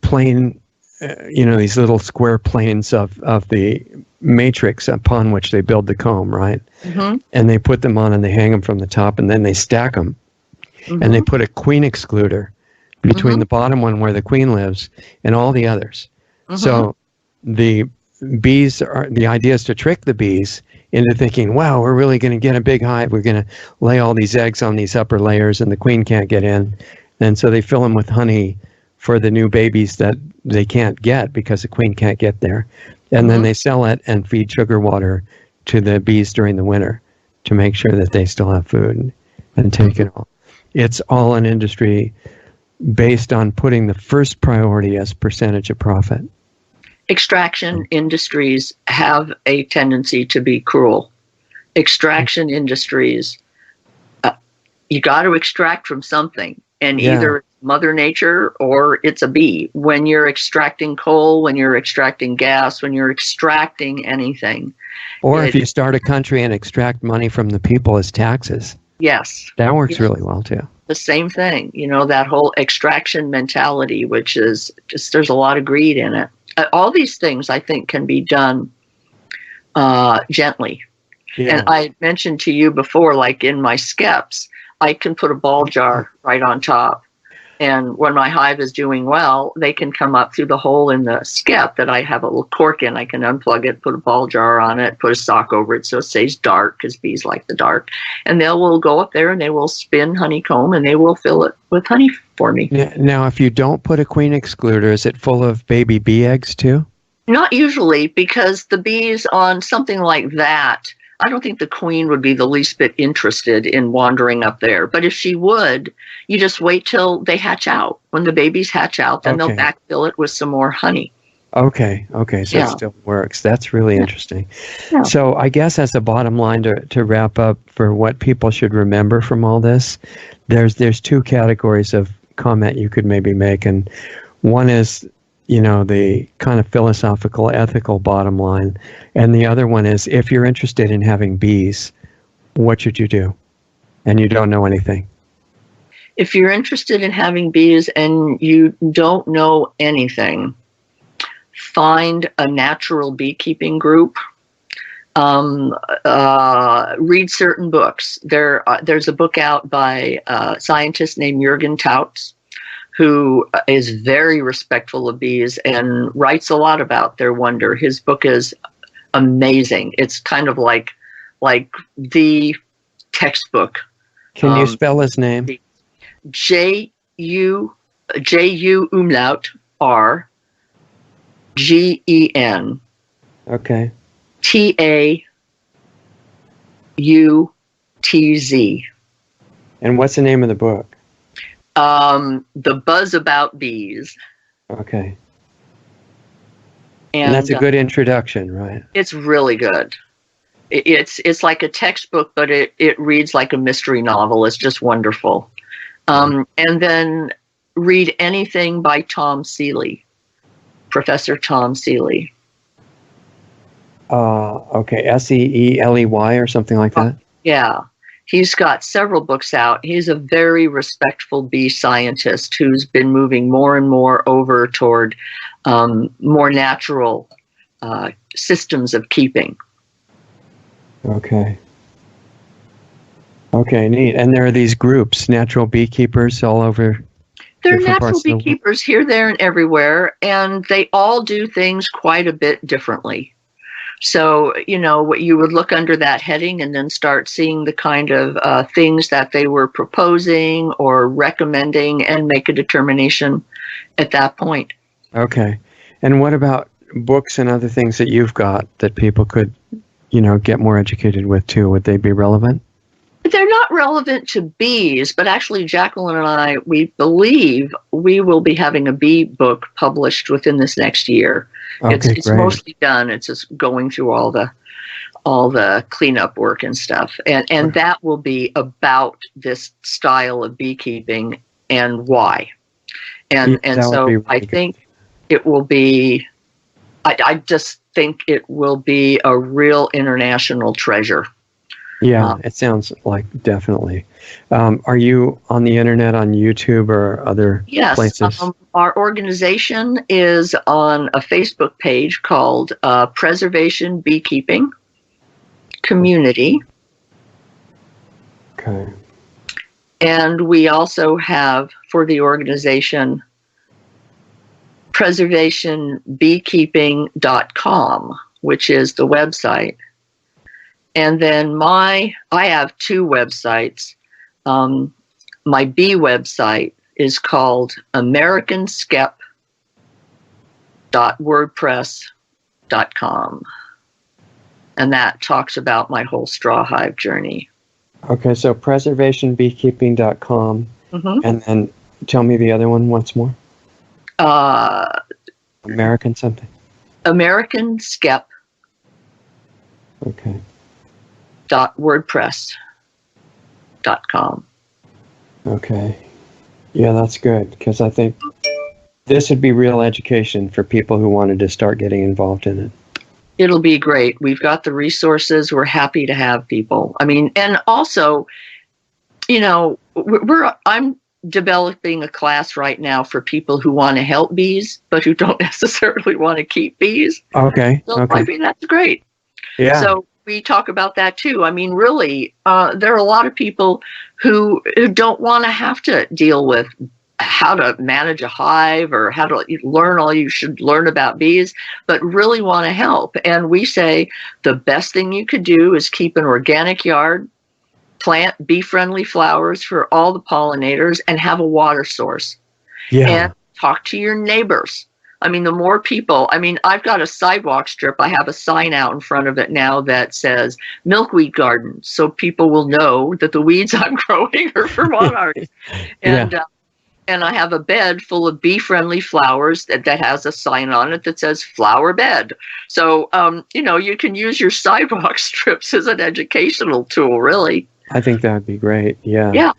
plain, these little square planes of the matrix upon which they build the comb, right? And they put them on and they hang them from the top, and then they stack them. And they put a queen excluder between the bottom one where the queen lives and all the others. So the idea is to trick the bees into thinking, wow, we're really going to get a big hive. We're going to lay all these eggs on these upper layers and the queen can't get in. And so they fill them with honey for the new babies that they can't get because the queen can't get there. And then they sell it and feed sugar water to the bees during the winter to make sure that they still have food and take it all. It's all an industry based on putting the first priority as percentage of profit. Extraction industries have a tendency to be cruel. Extraction industries, you got to extract from something, and either it's Mother Nature or it's a bee. When you're extracting coal, when you're extracting gas, when you're extracting anything. Or if you start a country and extract money from the people as taxes. Yes. That works really well too. The same thing, that whole extraction mentality, which is just, there's a lot of greed in it. All these things, I think, can be done gently. Yeah. And I mentioned to you before, like in my skeps, I can put a ball jar right on top. And when my hive is doing well, they can come up through the hole in the skep that I have a little cork in. I can unplug it, put a ball jar on it, put a sock over it so it stays dark because bees like the dark. And they will go up there and they will spin honeycomb and they will fill it with honey for me. Now, if you don't put a queen excluder, is it full of baby bee eggs too? Not usually, because the bees on something like that, I don't think the queen would be the least bit interested in wandering up there. But if she would, you just wait till they hatch out. When the babies hatch out, then they'll backfill it with some more honey. Okay. So it still works. That's really interesting. Yeah. So I guess as a bottom line to wrap up for what people should remember from all this, there's two categories of comment you could maybe make. And one is, the kind of philosophical, ethical bottom line. And the other one is, if you're interested in having bees, what should you do? And you don't know anything. If you're interested in having bees and you don't know anything, find a natural beekeeping group. Read certain books. There's a book out by a scientist named Jürgen Tautz, who is very respectful of bees and writes a lot about their wonder. His book is amazing. It's kind of like the textbook. Can you spell his name? J-U umlaut R Gen. Okay. Tautz. UTZ. And what's the name of the book? The Buzz About Bees. Okay. And that's a good introduction, right? It's really good. It's like a textbook, but it reads like a mystery novel. It's just wonderful. And then read anything by Tom Seeley, Professor Tom Seeley. Okay, Seeley or something like that? Yeah. He's got several books out. He's a very respectful bee scientist who's been moving more and more over toward more natural systems of keeping. Okay. Okay, neat. And there are these groups, natural beekeepers all over. They're natural beekeepers here, there, and everywhere, and they all do things quite a bit differently. So, what you would look under that heading and then start seeing the kind of things that they were proposing or recommending and make a determination at that point. Okay. And what about books and other things that you've got that people could, get more educated with too? Would they be relevant? They're not relevant to bees, but actually Jacqueline and I, we believe we will be having a bee book published within this next year. Okay, it's mostly done. It's just going through all the cleanup work and stuff. And that will be about this style of beekeeping and why. And so really I think it will be, I just think it will be a real international treasure. Yeah, it sounds like definitely. Are you on the internet, on YouTube or other places? Yes, our organization is on a Facebook page called Preservation Beekeeping Community. Okay. And we also have, for the organization, preservationbeekeeping.com, which is the website. And then I have two websites. My bee website is called americanskep.wordpress.com. And that talks about my whole straw hive journey. Okay, so preservationbeekeeping.com. Mm-hmm. And then tell me the other one once more. American something? Americanskep. Okay. .wordpress.com. Okay. Yeah, that's good, because I think this would be real education for people who wanted to start getting involved in it. It'll be great. We've got the resources. We're happy to have people. I mean, and also, I'm developing a class right now for people who want to help bees, but who don't necessarily want to keep bees. Okay. So I mean, that's great. Yeah. So we talk about that too. I mean, really, there are a lot of people who don't want to have to deal with how to manage a hive or how to learn all you should learn about bees, but really want to help. And we say the best thing you could do is keep an organic yard, plant bee-friendly flowers for all the pollinators, and have a water source. Yeah. And talk to your neighbors. I mean, the more people, I've got a sidewalk strip. I have a sign out in front of it now that says milkweed garden. So people will know that the weeds I'm growing are for monarchs. And I have a bed full of bee-friendly flowers that has a sign on it that says flower bed. So, you can use your sidewalk strips as an educational tool, really. I think that would be great. Yeah. Yeah.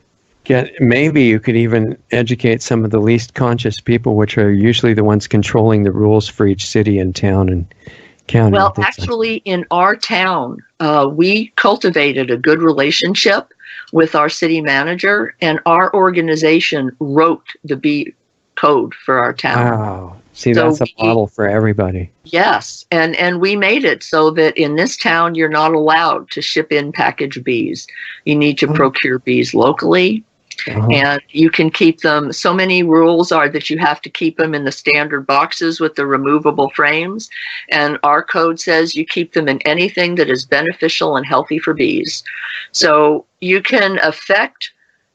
Maybe you could even educate some of the least conscious people, which are usually the ones controlling the rules for each city and town and county. Well, actually, in our town, we cultivated a good relationship with our city manager, and our organization wrote the bee code for our town. Wow. See, that's a model for everybody. Yes. And we made it so that in this town, you're not allowed to ship in packaged bees. You need to procure bees locally. And you can keep them. So many rules are that you have to keep them in the standard boxes with the removable frames. And our code says you keep them in anything that is beneficial and healthy for bees. So you can affect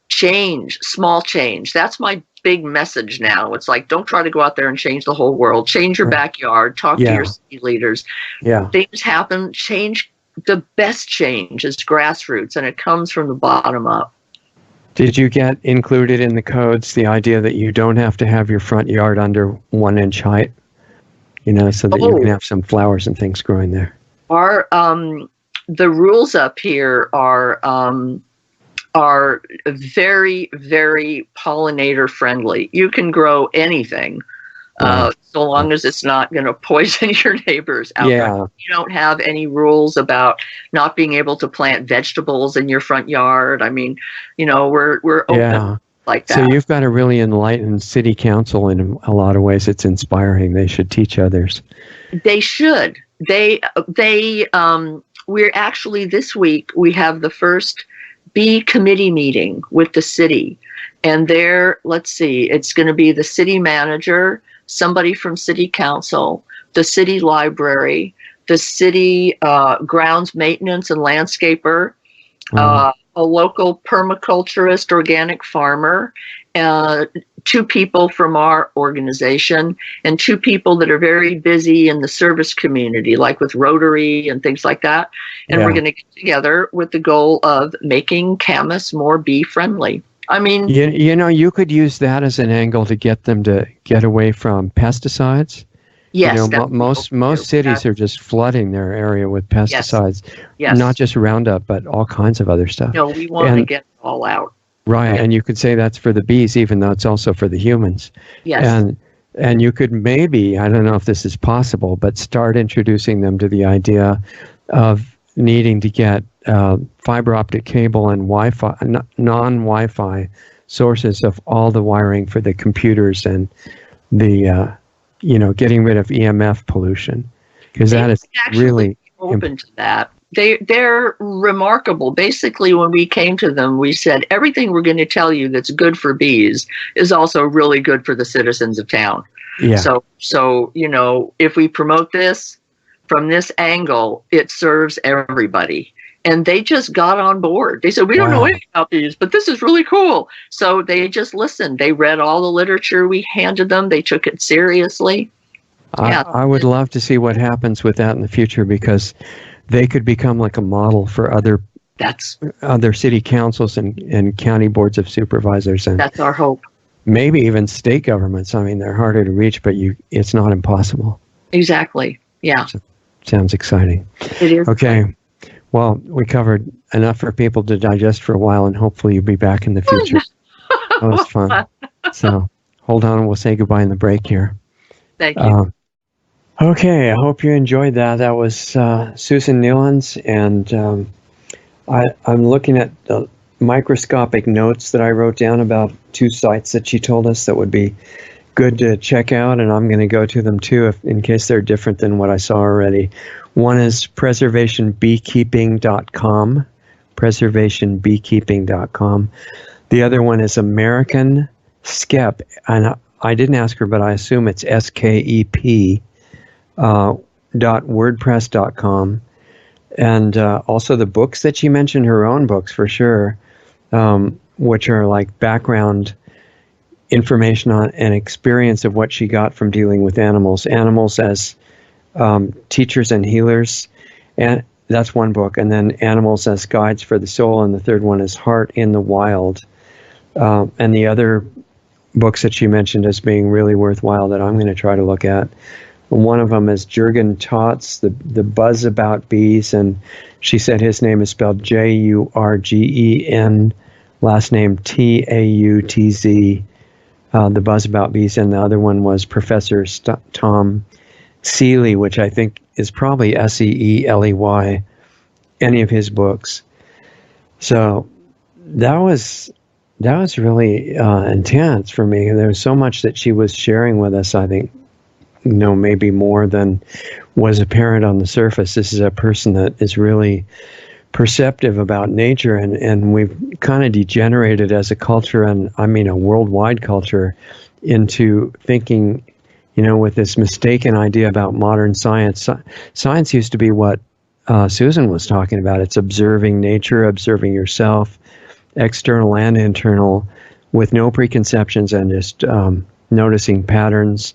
change, small change. That's my big message now. It's like, don't try to go out there and change the whole world. Change your backyard. Talk to your city leaders. Yeah. Things happen. Change the best change is grassroots, and it comes from the bottom up. Did you get included in the codes the idea that you don't have to have your front yard under 1 inch height? So that you can have some flowers and things growing there. Our the rules up here are very, very pollinator friendly. You can grow anything, so long as it's not going to poison your neighbors out there. You don't have any rules about not being able to plant vegetables in your front yard. I mean, we're open like that. So you've got a really enlightened city council in a lot of ways. It's inspiring. They should teach others. They should. We're actually, this week, we have the first bee committee meeting with the city. And there, let's see, it's going to be the city manager, somebody from city council, the city library, the city grounds maintenance and landscaper, a local permaculturist, organic farmer, 2 people from our organization, and 2 people that are very busy in the service community, like with Rotary and things like that. And we're going to get together with the goal of making Camas more bee friendly. I mean, you could use that as an angle to get them to get away from pesticides. Yes, most cities are just flooding their area with pesticides. Yes. Not just Roundup, but all kinds of other stuff. No, we want to get it all out. Right, and you could say that's for the bees, even though it's also for the humans. Yes. And you could maybe, I don't know if this is possible, but start introducing them to the idea of needing to get fiber optic cable and Wi-Fi, non-Wi-Fi sources of all the wiring for the computers and the, getting rid of EMF pollution. Because that is really open to that. They're remarkable. Basically, when we came to them, we said, everything we're going to tell you that's good for bees is also really good for the citizens of town. Yeah. So if we promote this from this angle, it serves everybody. And they just got on board. They said, we don't know anything about bees, but this is really cool. So they just listened. They read all the literature we handed them. They took it seriously. I would love to see what happens with that in the future, because they could become like a model for other city councils and county boards of supervisors. And that's our hope. Maybe even state governments. I mean, they're harder to reach, but it's not impossible. That sounds exciting. It is. Okay. Well, we covered enough for people to digest for a while, and hopefully you'll be back in the future. That was fun. So hold on, we'll say goodbye in the break here. Thank you. Okay, I hope you enjoyed that. That was Susan Knilans, and I'm looking at the microscopic notes that I wrote down about 2 sites that she told us that would be good to check out, and I'm going to go to them too in case they're different than what I saw already. One is preservationbeekeeping.com, preservationbeekeeping.com. The other one is American Skep, and I didn't ask her, but I assume it's SKEP. .wordpress.com, and also the books that she mentioned, her own books for sure, which are like background information on and experience of what she got from dealing with animals as teachers and healers, and that's one book, and then Animals as Guides for the Soul, and the third one is Heart in the Wild, and the other books that she mentioned as being really worthwhile that I'm going to try to look at. One of them is Jürgen Tautz, the Buzz About Bees, and she said his name is spelled Jurgen, last name Tautz, the Buzz About Bees, and the other one was Professor Tom Seeley, which I think is probably Seeley, any of his books. So that was really intense for me. There was so much that she was sharing with us, I think, maybe more than was apparent on the surface. This is a person that is really perceptive about nature, and we've kind of degenerated as a culture, and I mean a worldwide culture, into thinking, with this mistaken idea about modern science. Science used to be what Susan was talking about. It's observing nature, observing yourself, external and internal, with no preconceptions, and just noticing patterns,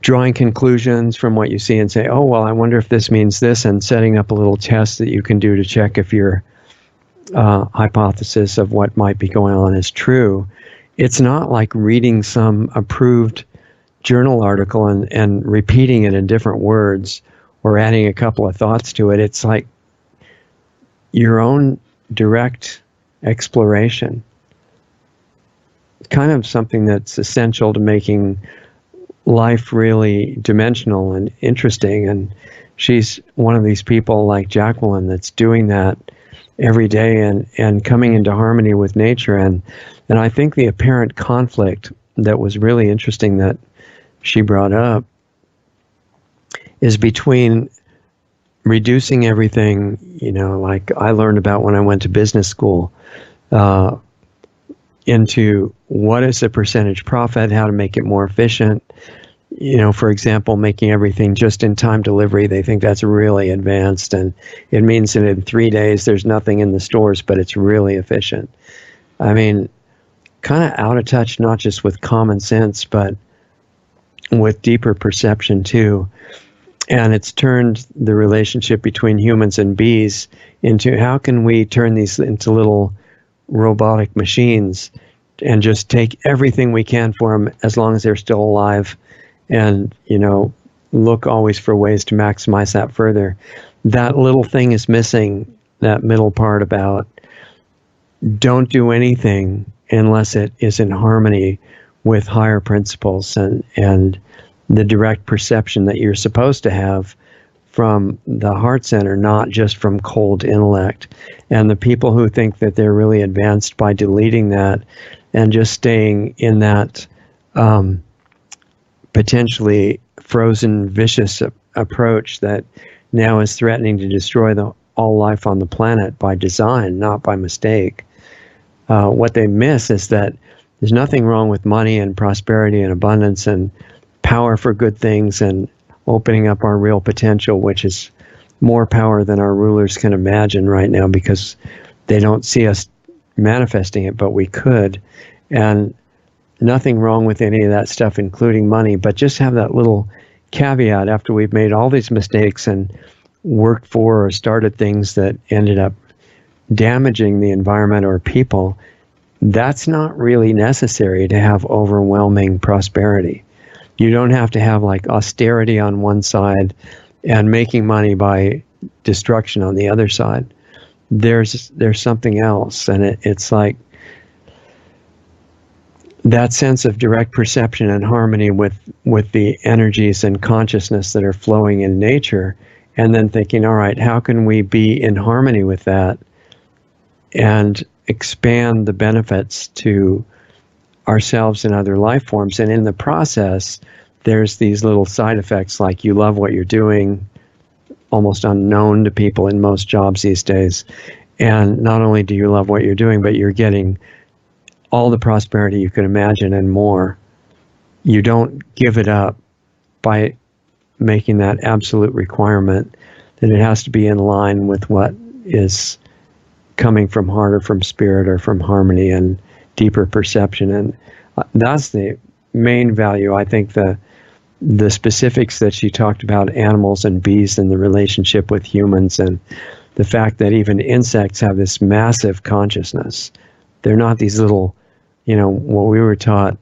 drawing conclusions from what you see and say, oh, well, I wonder if this means this, and setting up a little test that you can do to check if your hypothesis of what might be going on is true. It's not like reading some approved journal article and repeating it in different words or adding a couple of thoughts to it. It's like your own direct exploration. Kind of something that's essential to making life really dimensional and interesting. And she's one of these people like Jacqueline that's doing that every day and coming into harmony with nature. And I think the apparent conflict that was really interesting that she brought up is between reducing everything, like I learned about when I went to business school, into what is the percentage profit, how to make it more efficient. For example, making everything just-in-time delivery, they think that's really advanced, and it means that in 3 days there's nothing in the stores, but it's really efficient. I mean, kind of out of touch, not just with common sense, but with deeper perception too. And it's turned the relationship between humans and bees into how can we turn these into little robotic machines and just take everything we can for them as long as they're still alive, and look always for ways to maximize that further. That little thing is missing, that middle part about don't do anything unless it is in harmony with higher principles and the direct perception that you're supposed to have from the heart center, not just from cold intellect. And the people who think that they're really advanced by deleting that and just staying in that potentially frozen, vicious approach that now is threatening to destroy all life on the planet by design, not by mistake. What they miss is that there's nothing wrong with money and prosperity and abundance and power for good things and opening up our real potential, which is more power than our rulers can imagine right now because they don't see us manifesting it, but we could. And nothing wrong with any of that stuff, including money, but just have that little caveat after we've made all these mistakes and worked for or started things that ended up damaging the environment or people. That's not really necessary to have overwhelming prosperity. You don't have to have like austerity on one side and making money by destruction on the other side. There's something else, and it's like that sense of direct perception and harmony with the energies and consciousness that are flowing in nature, and then thinking, all right, how can we be in harmony with that and expand the benefits to ourselves and other life forms? And in the process, there's these little side effects like you love what you're doing, almost unknown to people in most jobs these days. And not only do you love what you're doing, but you're getting all the prosperity you can imagine and more. You don't give it up by making that absolute requirement that it has to be in line with what is coming from heart or from spirit or from harmony and deeper perception. And that's the main value. I think the specifics that she talked about, animals and bees and the relationship with humans, and the fact that even insects have this massive consciousness. They're not these little, what we were taught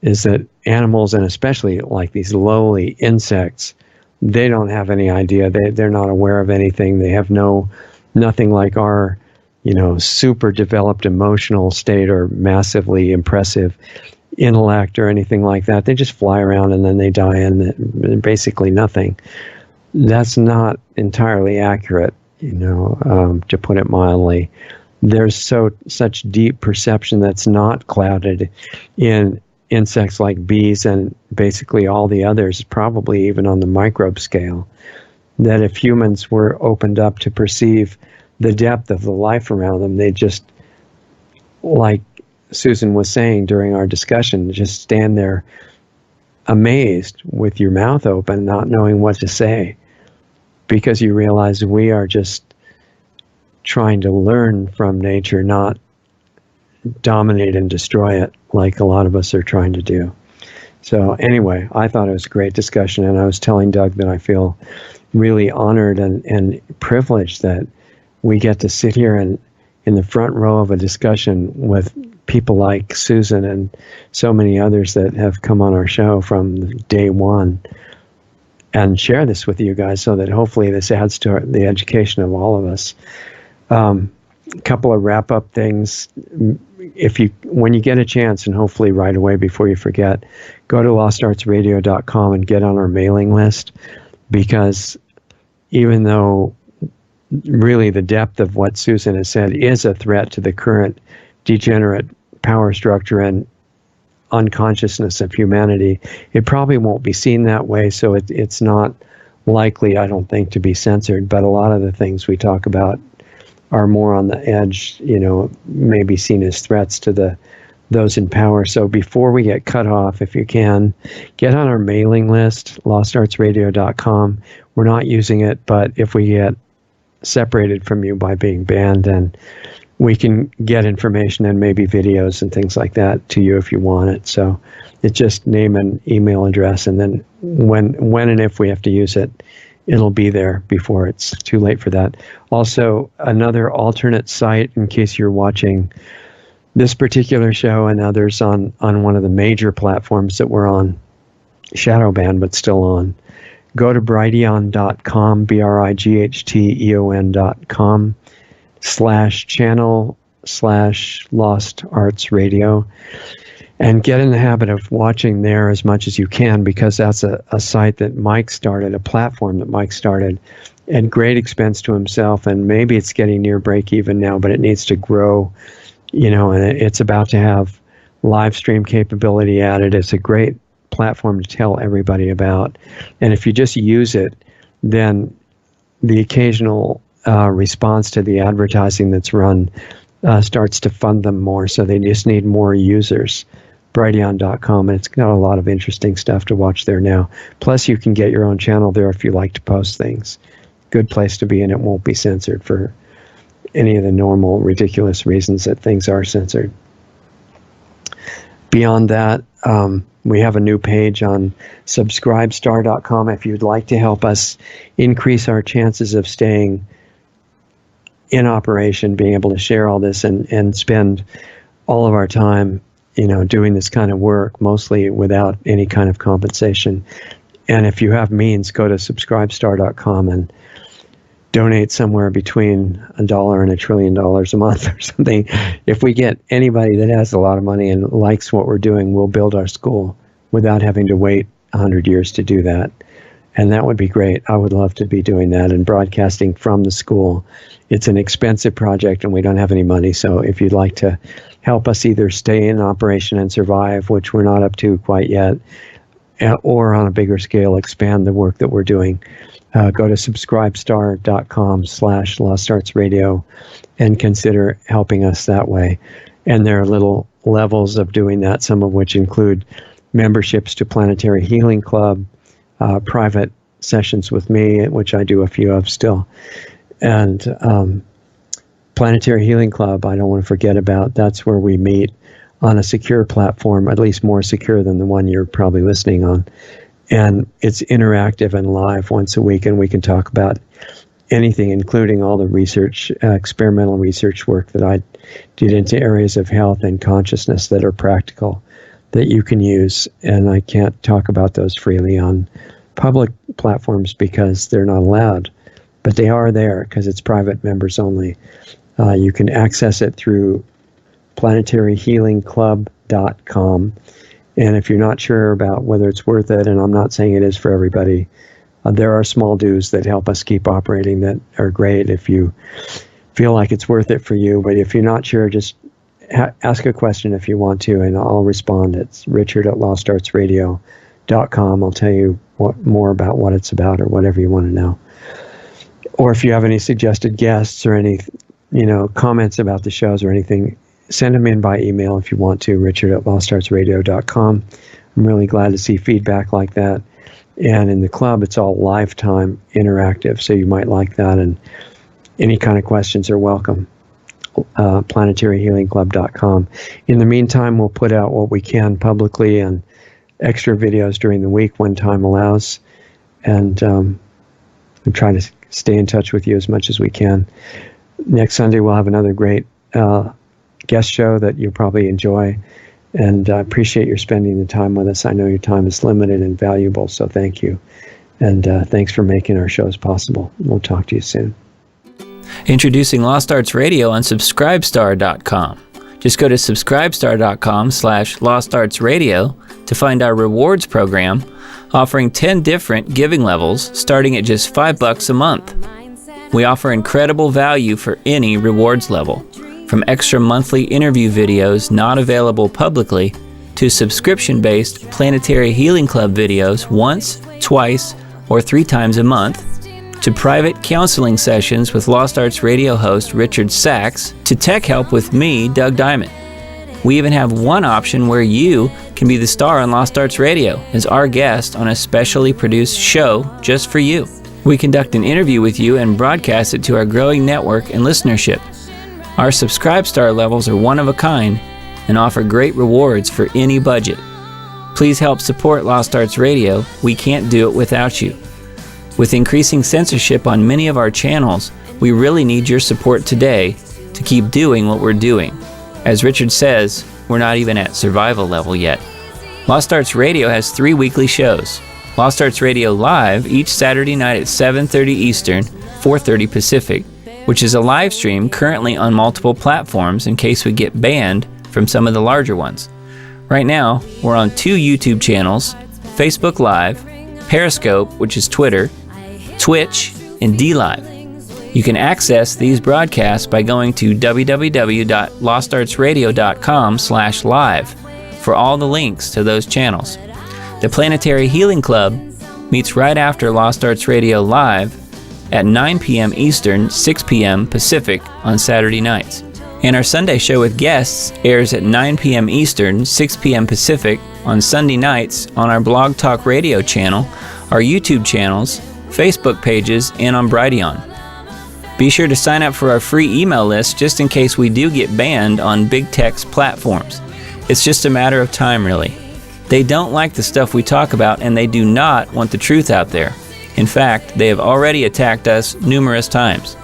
is that animals, and especially like these lowly insects, they don't have any idea. They're not aware of anything. They have nothing like our super developed emotional state or massively impressive intellect or anything like that. They just fly around and then they die, and they're basically nothing. That's not entirely accurate, to put it mildly. There's such deep perception that's not clouded in insects like bees and basically all the others, probably even on the microbe scale, that if humans were opened up to perceive the depth of the life around them, they just, like Susan was saying during our discussion, just stand there amazed with your mouth open, not knowing what to say, because you realize we are just trying to learn from nature, not dominate and destroy it like a lot of us are trying to do. So anyway, I thought it was a great discussion, and I was telling Doug that I feel really honored and privileged that we get to sit here and in the front row of a discussion with people like Susan and so many others that have come on our show from day one and share this with you guys so that hopefully this adds to the education of all of us. A couple of wrap-up things. When you get a chance, and hopefully right away before you forget, go to lostartsradio.com and get on our mailing list, because even though really the depth of what Susan has said is a threat to the current degenerate power structure and unconsciousness of humanity, it probably won't be seen that way, so it's not likely, I don't think, to be censored. But a lot of the things we talk about are more on the edge, maybe seen as threats to those in power. So before we get cut off, if you can, get on our mailing list, lostartsradio.com. We're not using it, but if we get separated from you by being banned, and we can get information and maybe videos and things like that to you if you want it. So it's just name and email address, and then when and if we have to use it, it'll be there before it's too late for that. Also, another alternate site in case you're watching this particular show and others on one of the major platforms that we're on, shadow banned but still on. Go to brighteon.com, brighteon.com /channel/Lost Arts Radio, and get in the habit of watching there as much as you can, because that's a site that Mike started, a platform that Mike started at great expense to himself, and maybe it's getting near break even now, but it needs to grow, and it's about to have live stream capability added. It's a great platform to tell everybody about, and if you just use it, then the occasional response to the advertising that's run starts to fund them more, so they just need more users. Brighteon.com, and it's got a lot of interesting stuff to watch there now. Plus, you can get your own channel there if you like to post things. Good place to be, and it won't be censored for any of the normal ridiculous reasons that things are censored. Beyond that, we have a new page on subscribestar.com if you'd like to help us increase our chances of staying in operation, being able to share all this and spend all of our time, doing this kind of work, mostly without any kind of compensation. And if you have means, go to subscribestar.com and donate somewhere between $1 and $1 trillion a month or something. If we get anybody that has a lot of money and likes what we're doing, we'll build our school without having to wait 100 years to do that. And that would be great. I would love to be doing that and broadcasting from the school. It's an expensive project and we don't have any money. So if you'd like to help us either stay in operation and survive, which we're not up to quite yet, or on a bigger scale, expand the work that we're doing, go to subscribestar.com/LostArtsRadio and consider helping us that way. And there are little levels of doing that, some of which include memberships to Planetary Healing Club, private sessions with me, which I do a few of still. And Planetary Healing Club, I don't want to forget about. That's where we meet on a secure platform, at least more secure than the one you're probably listening on. And it's interactive and live once a week, and we can talk about anything, including all the research, experimental research work that I did into areas of health and consciousness that are practical, that you can use. And I can't talk about those freely on public platforms because they're not allowed, but they are there because it's private members only. You can access it through planetaryhealingclub.com. And if you're not sure about whether it's worth it, and I'm not saying it is for everybody, there are small dues that help us keep operating that are great if you feel like it's worth it for you. But if you're not sure, just ask a question if you want to, and I'll respond. It's richard@lostartsradio.com. I'll tell you more about what it's about or whatever you want to know. Or if you have any suggested guests or any comments about the shows or anything, send them in by email if you want to, richard@lostartsradio.com. I'm really glad to see feedback like that. And in the club, it's all lifetime interactive, so you might like that. And any kind of questions are welcome. Planetaryhealingclub.com. In the meantime, we'll put out what we can publicly, and extra videos during the week when time allows. And we try to stay in touch with you as much as we can. Next Sunday, we'll have another great guest show that you'll probably enjoy. And I appreciate your spending the time with us. I know your time is limited and valuable, so thank you. And thanks for making our shows possible. We'll talk to you soon. Introducing Lost Arts Radio on Subscribestar.com. Just go to Subscribestar.com/LostArtsRadio to find our rewards program, offering 10 different giving levels starting at just $5 a month. We offer incredible value for any rewards level, from extra monthly interview videos not available publicly to subscription-based Planetary Healing Club videos once, twice, or 3 times a month, to private counseling sessions with Lost Arts Radio host Richard Sachs, to tech help with me, Doug Diamond. We even have one option where you can be the star on Lost Arts Radio as our guest on a specially produced show just for you. We conduct an interview with you and broadcast it to our growing network and listenership. Our Subscribe Star levels are one of a kind and offer great rewards for any budget. Please help support Lost Arts Radio. We can't do it without you. With increasing censorship on many of our channels, we really need your support today to keep doing what we're doing. As Richard says, we're not even at survival level yet. Lost Arts Radio has 3 weekly shows. Lost Arts Radio Live each Saturday night at 7:30 Eastern, 4:30 Pacific, which is a live stream currently on multiple platforms in case we get banned from some of the larger ones. Right now, we're on 2 YouTube channels, Facebook Live, Periscope, which is Twitter, Twitch, and DLive. You can access these broadcasts by going to www.lostartsradio.com/live for all the links to those channels. The Planetary Healing Club meets right after Lost Arts Radio Live at 9 p.m. Eastern, 6 p.m. Pacific on Saturday nights. And our Sunday show with guests airs at 9 p.m. Eastern, 6 p.m. Pacific on Sunday nights on our Blog Talk Radio channel, our YouTube channels, Facebook pages, and on Brighteon. Be sure to sign up for our free email list just in case we do get banned on big tech's platforms. It's just a matter of time, really. They don't like the stuff we talk about, and they do not want the truth out there. In fact, they have already attacked us numerous times.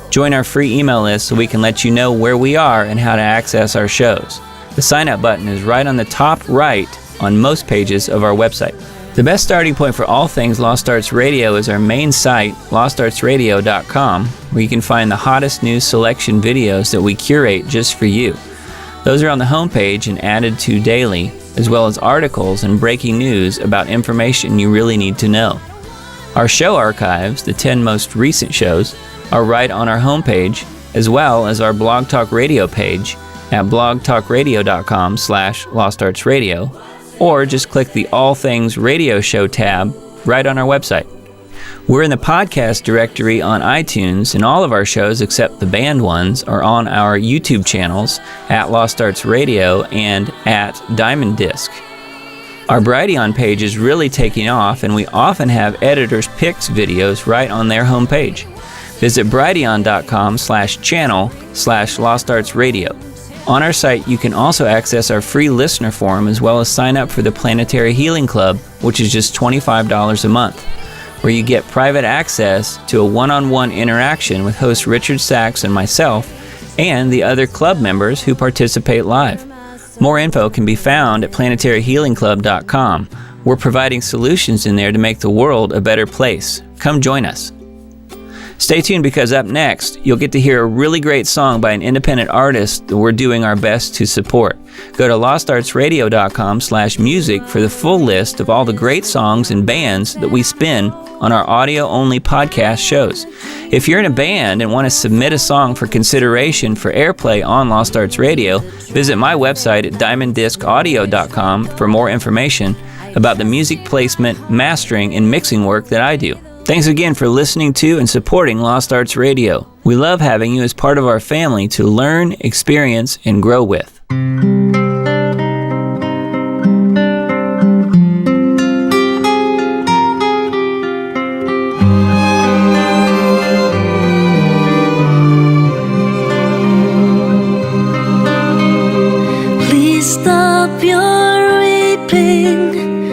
Join our free email list so we can let you know where we are and how to access our shows. The sign-up button is right on the top right on most pages of our website. The best starting point for all things Lost Arts Radio is our main site, lostartsradio.com, where you can find the hottest news selection videos that we curate just for you. Those are on the homepage and added to daily, as well as articles and breaking news about information you really need to know. Our show archives, the 10 most recent shows, are right on our homepage, as well as our Blog Talk Radio page at blogtalkradio.com/lostartsradio, or just click the All Things Radio Show tab right on our website. We're in the podcast directory on iTunes, and all of our shows except the banned ones are on our YouTube channels at Lost Arts Radio and at Diamond Disc. Our Brighteon page is really taking off, and we often have editors' picks videos right on their homepage. Visit brighteon.com/channel/LostArtsRadio. On our site, you can also access our free listener forum as well as sign up for the Planetary Healing Club, which is just $25 a month, where you get private access to a one-on-one interaction with host Richard Sachs and myself and the other club members who participate live. More info can be found at planetaryhealingclub.com. We're providing solutions in there to make the world a better place. Come join us. Stay tuned, because up next, you'll get to hear a really great song by an independent artist that we're doing our best to support. Go to lostartsradio.com/music for the full list of all the great songs and bands that we spin on our audio-only podcast shows. If you're in a band and want to submit a song for consideration for airplay on Lost Arts Radio, visit my website at diamonddiscaudio.com for more information about the music placement, mastering, and mixing work that I do. Thanks again for listening to and supporting Lost Arts Radio. We love having you as part of our family to learn, experience, and grow with. Please stop your weeping.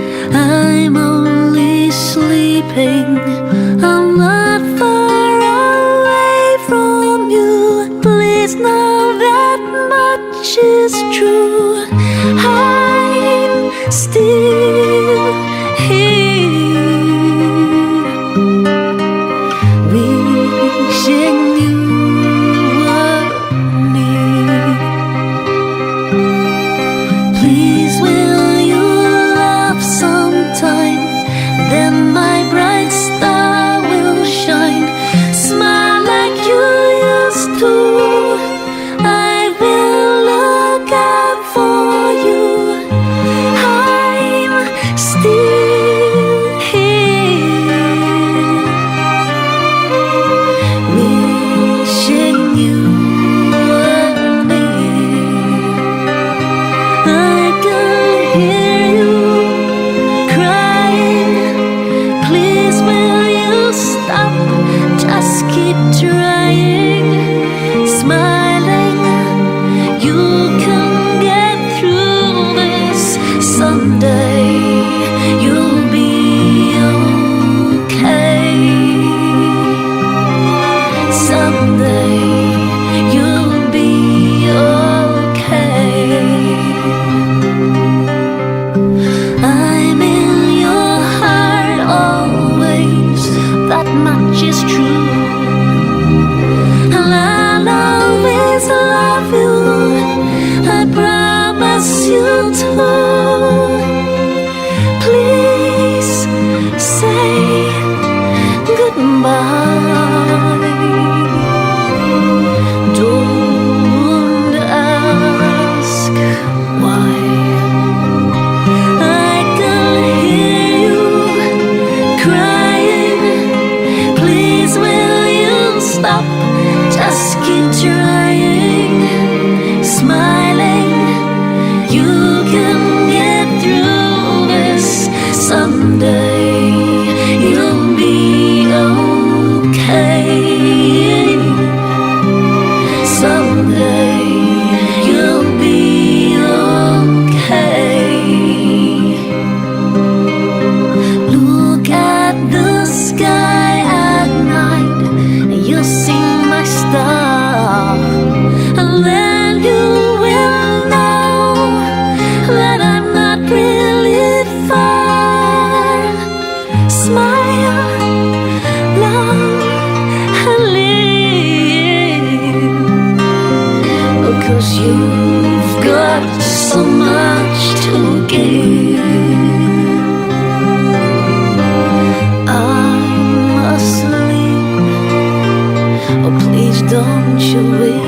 special wish.